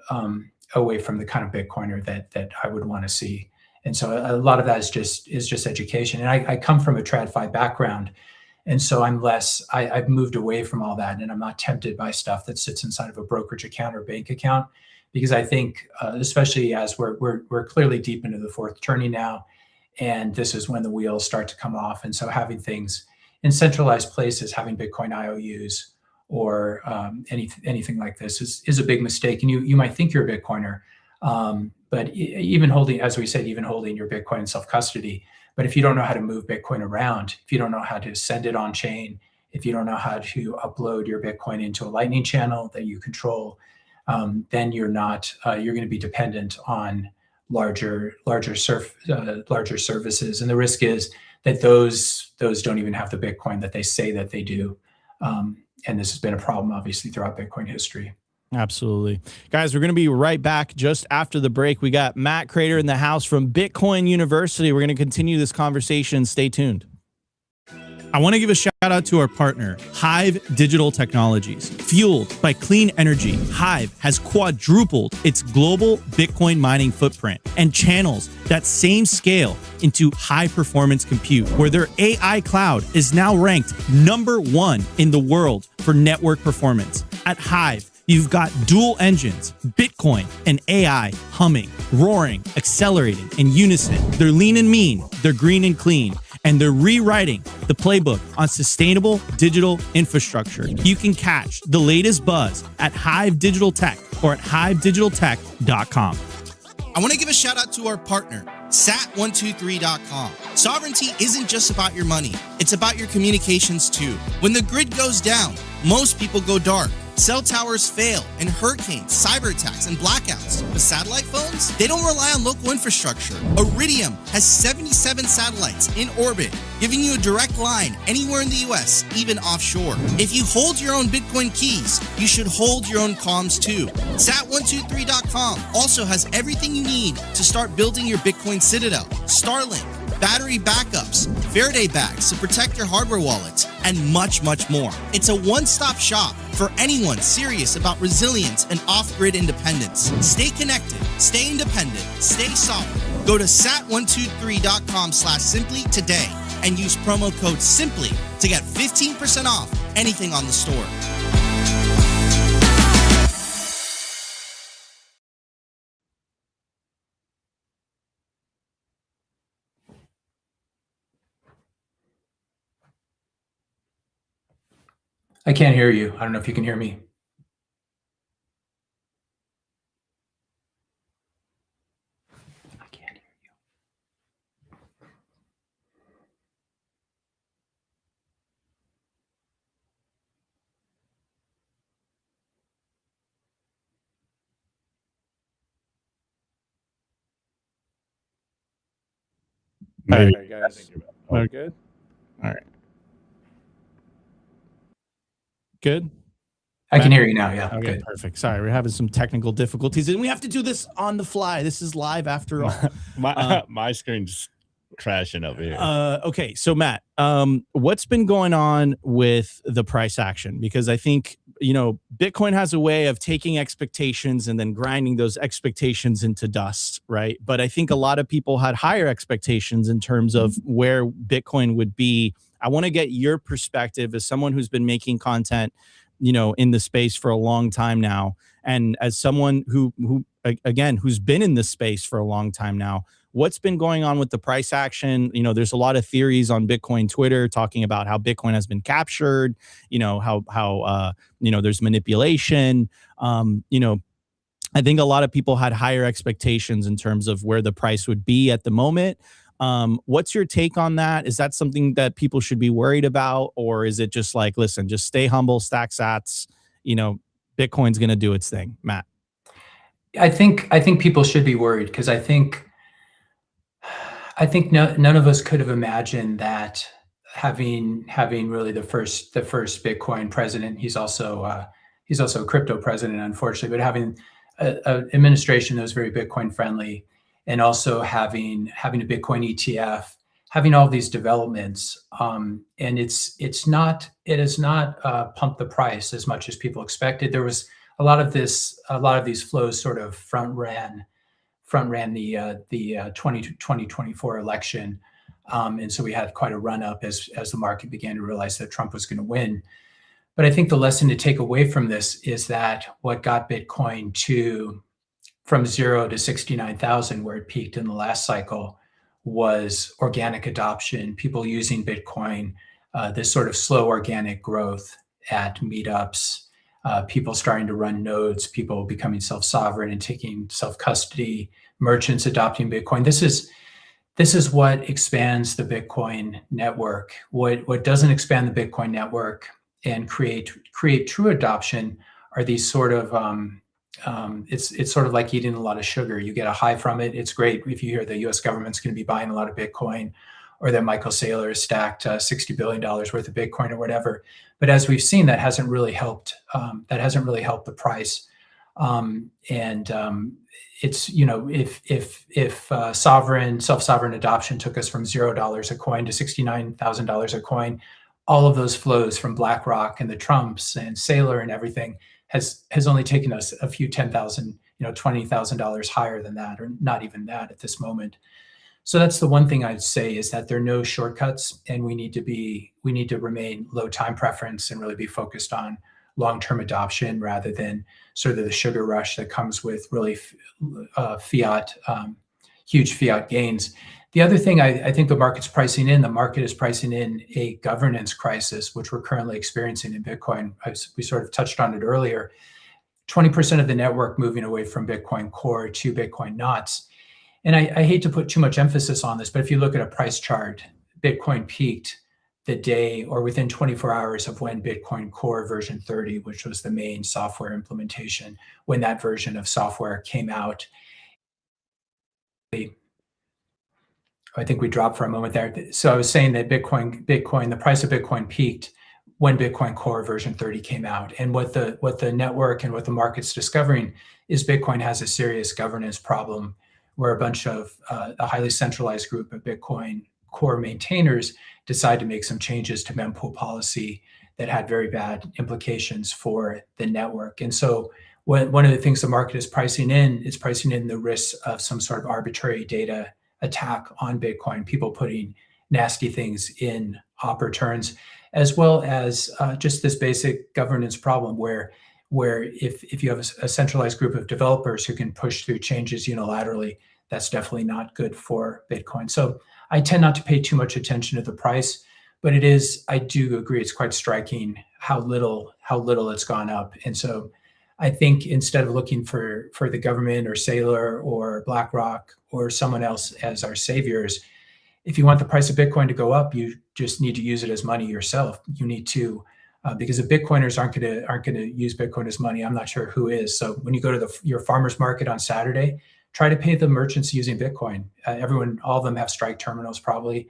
away from the kind of Bitcoiner that I would want to see. And so a lot of that is just education. And I come from a TradFi background, And so I've moved away from all that, and I'm not tempted by stuff that sits inside of a brokerage account or bank account, because I think, especially as we're clearly deep into the fourth turning now, and this is when the wheels start to come off. And so having things in centralized places, having Bitcoin IOUs or anything like this is a big mistake. And you might think you're a Bitcoiner, but even holding, as we said, even holding your Bitcoin in self-custody, but if you don't know how to move Bitcoin around, if you don't know how to send it on chain, if you don't know how to upload your Bitcoin into a Lightning channel that you control, then you're going to be dependent on larger services. And the risk is that those don't even have the Bitcoin that they say that they do. And this has been a problem, obviously, throughout Bitcoin history. Absolutely. Guys, we're going to be right back just after the break. We got Matt Kratter in the house from Bitcoin University. We're going to continue this conversation. Stay tuned. I want to give a shout out to our partner, HIVE Digital Technologies. Fueled by clean energy, HIVE has quadrupled its global Bitcoin mining footprint and channels that same scale into high performance compute, where their AI cloud is now ranked #1 in the world for network performance. At HIVE, you've got dual engines, Bitcoin and AI humming, roaring, accelerating in unison. They're lean and mean, they're green and clean, and they're rewriting the playbook on sustainable digital infrastructure. You can catch the latest buzz at Hive Digital Tech or at hivedigitaltech.com. I want to give a shout out to our partner, sat123.com. Sovereignty isn't just about your money, it's about your communications too. When the grid goes down, most people go dark. Cell towers fail, and hurricanes, cyber attacks, and blackouts. But satellite phones? They don't rely on local infrastructure. Iridium has 77 satellites in orbit, giving you a direct line anywhere in the US, even offshore. If you hold your own Bitcoin keys, you should hold your own comms too. Sat123.com also has everything you need to start building your Bitcoin citadel. Starlink, battery backups, Faraday bags to protect your hardware wallets, and much, much more. It's a one-stop shop for anyone serious about resilience and off-grid independence. Stay connected, stay independent, stay sovereign. Go to sat123.com/simply today and use promo code SIMPLY to get 15% off anything on the store. I can't hear you. I don't know if you can hear me. I can't hear you. All right, guys. We're good? All right. Good? I can hear you now. Yeah. Okay, Good. perfect. Sorry, we're having some technical difficulties, and we have to do this on the fly. This is live after all. My screen's crashing over here. Okay, so Matt, what's been going on with the price action? Because I think, Bitcoin has a way of taking expectations and then grinding those expectations into dust, right? But I think a lot of people had higher expectations in terms of where Bitcoin would be. I want to get your perspective as someone who's been making content, in the space for a long time now, and as someone who's been in this space for a long time now. What's been going on with the price action? There's a lot of theories on Bitcoin Twitter talking about how Bitcoin has been captured, how there's manipulation. I think a lot of people had higher expectations in terms of where the price would be at the moment. What's your take on that? Is that something that people should be worried about? Or is it just like, listen, just stay humble, stack sats, Bitcoin's going to do its thing, Matt? I think people should be worried, because I think none of us could have imagined that having really the first Bitcoin president. He's also a crypto president, unfortunately, but having an administration that was very Bitcoin friendly, and also having a Bitcoin ETF, having all these developments, and it has not pumped the price as much as people expected. There was a lot of these flows sort of front ran the 2024 election, And so we had quite a run up as the market began to realize that Trump was going to win. But I think the lesson to take away from this is that what got Bitcoin from 0 to 69,000, where it peaked in the last cycle, was organic adoption, people using Bitcoin, this sort of slow organic growth at meetups, people starting to run nodes, people becoming self-sovereign and taking self-custody, merchants adopting Bitcoin. This is what expands the Bitcoin network. What doesn't expand the Bitcoin network and create true adoption are these sort of it's sort of like eating a lot of sugar. You get a high from it. It's great if you hear the U.S. government's going to be buying a lot of Bitcoin, or that Michael Saylor has stacked $60 billion worth of Bitcoin or whatever. But as we've seen, that hasn't really helped. That hasn't really helped the price. It's, if self-sovereign adoption took us from $0 a coin to $69,000 a coin, all of those flows from BlackRock and the Trumps and Saylor and everything has only taken us a few $10,000, $20,000 higher than that, or not even that at this moment. So that's the one thing I'd say, is that there are no shortcuts, and we need to remain low time preference and really be focused on long-term adoption rather than sort of the sugar rush that comes with really huge fiat gains. The other thing I think the market is pricing in a governance crisis, which we're currently experiencing in Bitcoin. We sort of touched on it earlier. 20% of the network moving away from Bitcoin Core to Bitcoin Knots. And I hate to put too much emphasis on this, but if you look at a price chart, Bitcoin peaked the day or within 24 hours of when Bitcoin Core version 30, which was the main software implementation, when that version of software came out. I think we dropped for a moment there. So I was saying that Bitcoin, the price of Bitcoin peaked when Bitcoin Core version 30 came out. And what the network and what the market's discovering is Bitcoin has a serious governance problem, where a bunch of a highly centralized group of Bitcoin Core maintainers decide to make some changes to mempool policy that had very bad implications for the network. And so one of the things the market is pricing in the risks of some sort of arbitrary data attack on Bitcoin, people putting nasty things in op returns, as well as just this basic governance problem where if you have a centralized group of developers who can push through changes unilaterally, that's definitely not good for Bitcoin. So I tend not to pay too much attention to the price, but I do agree, it's quite striking how little it's gone up. And so I think instead of looking for the government or Saylor or BlackRock or someone else as our saviors, if you want the price of Bitcoin to go up, you just need to use it as money yourself. You need to, because if Bitcoiners aren't going to use Bitcoin as money, I'm not sure who is. So when you go to your farmer's market on Saturday, try to pay the merchants using Bitcoin. All of them have Strike terminals, probably.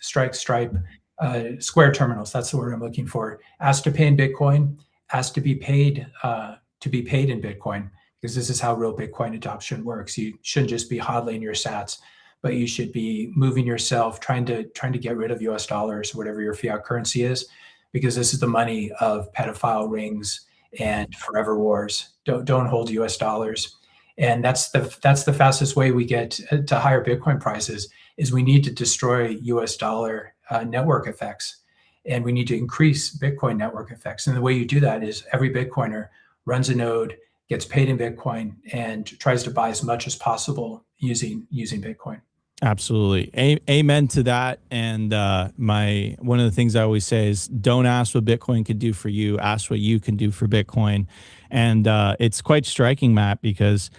Stripe, Square terminals. That's the word I'm looking for. Ask to pay in Bitcoin. Ask to be paid in Bitcoin, because this is how real Bitcoin adoption works. You shouldn't just be hodling your sats, but you should be moving yourself, trying to get rid of US dollars, whatever your fiat currency is, because this is the money of pedophile rings and forever wars. Don't hold US dollars. And that's the fastest way we get to higher Bitcoin prices, is we need to destroy US dollar network effects, and we need to increase Bitcoin network effects. And the way you do that is every Bitcoiner runs a node, gets paid in Bitcoin, and tries to buy as much as possible using Bitcoin. Absolutely. Amen to that. And one of the things I always say is, don't ask what Bitcoin could do for you, ask what you can do for Bitcoin. And it's quite striking, Matt, because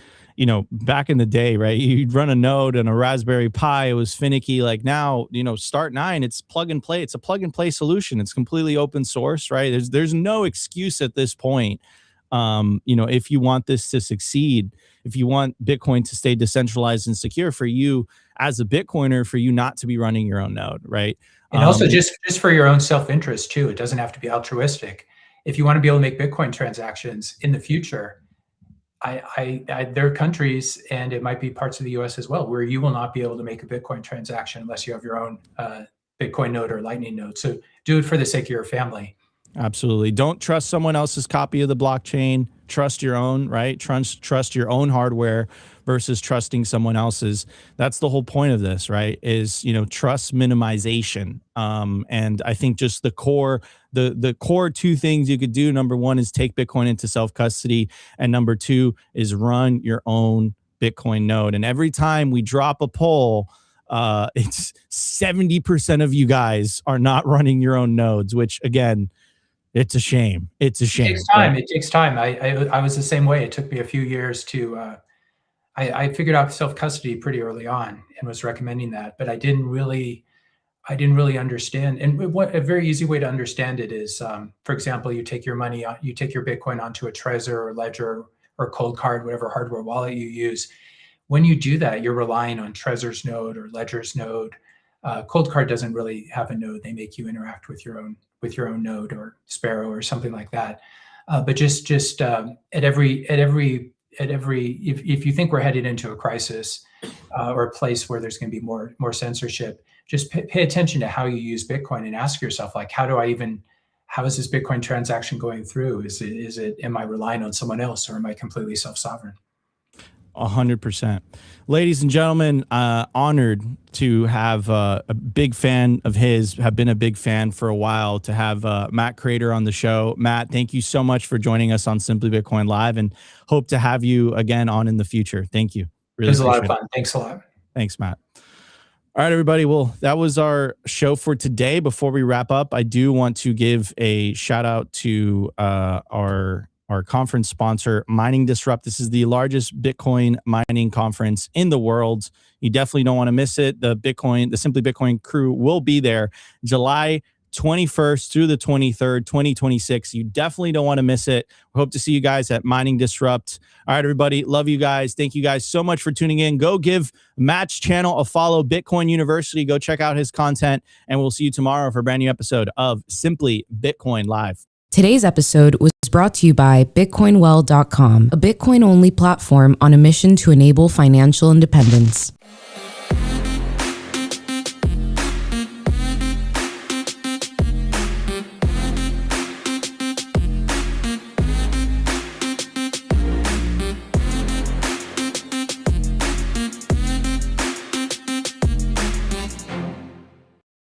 back in the day, right, you'd run a node and a Raspberry Pi, it was finicky. Like now, Start 9, it's plug and play. It's a plug and play solution. It's completely open source, right? There's no excuse at this point. If you want this to succeed, if you want Bitcoin to stay decentralized and secure, for you as a Bitcoiner, for you not to be running your own node, right? And also just for your own self-interest too. It doesn't have to be altruistic. If you want to be able to make Bitcoin transactions in the future, there are countries, and it might be parts of the US as well, where you will not be able to make a Bitcoin transaction unless you have your own Bitcoin node or Lightning node. So do it for the sake of your family. Absolutely. Don't trust someone else's copy of the blockchain. Trust your own, right? Trust your own hardware versus trusting someone else's. That's the whole point of this, right? Is, trust minimization. And I think just the core two things you could do. Number one is take Bitcoin into self-custody. And number two is run your own Bitcoin node. And every time we drop a poll, it's 70% of you guys are not running your own nodes, which again, it's a shame. It's a shame. It takes time. Right? It takes time. I was the same way. It took me a few years to, I figured out self-custody pretty early on and was recommending that, but I didn't really understand. And what a very easy way to understand it is, for example, you take your Bitcoin onto a Trezor or Ledger or Cold Card, whatever hardware wallet you use. When you do that, you're relying on Trezor's node or Ledger's node. Cold Card doesn't really have a node. They make you interact with your own node or Sparrow or something like that. But just if you think we're headed into a crisis or a place where there's going to be more censorship, just pay attention to how you use Bitcoin and ask yourself, like, how is this Bitcoin transaction going through? Am I relying on someone else, or am I completely self-sovereign? 100%. Ladies and gentlemen, honored to have a big fan of his, have been a big fan for a while, to have Matt Kratter on the show. Matt, thank you so much for joining us on Simply Bitcoin Live, and hope to have you again on in the future. Thank you. Really, it was a lot of fun. Thanks a lot. Thanks, Matt. All right, everybody. Well, that was our show for today. Before we wrap up, I do want to give a shout out to our conference sponsor, Mining Disrupt. This is the largest Bitcoin mining conference in the world. You definitely don't want to miss it. The Simply Bitcoin crew will be there July 21st through the 23rd, 2026. You definitely don't want to miss it. We hope to see you guys at Mining Disrupt. All right, everybody. Love you guys. Thank you guys so much for tuning in. Go give Matt's channel a follow, Bitcoin University. Go check out his content, and we'll see you tomorrow for a brand new episode of Simply Bitcoin Live. Today's episode was brought to you by BitcoinWell.com, a Bitcoin-only platform on a mission to enable financial independence.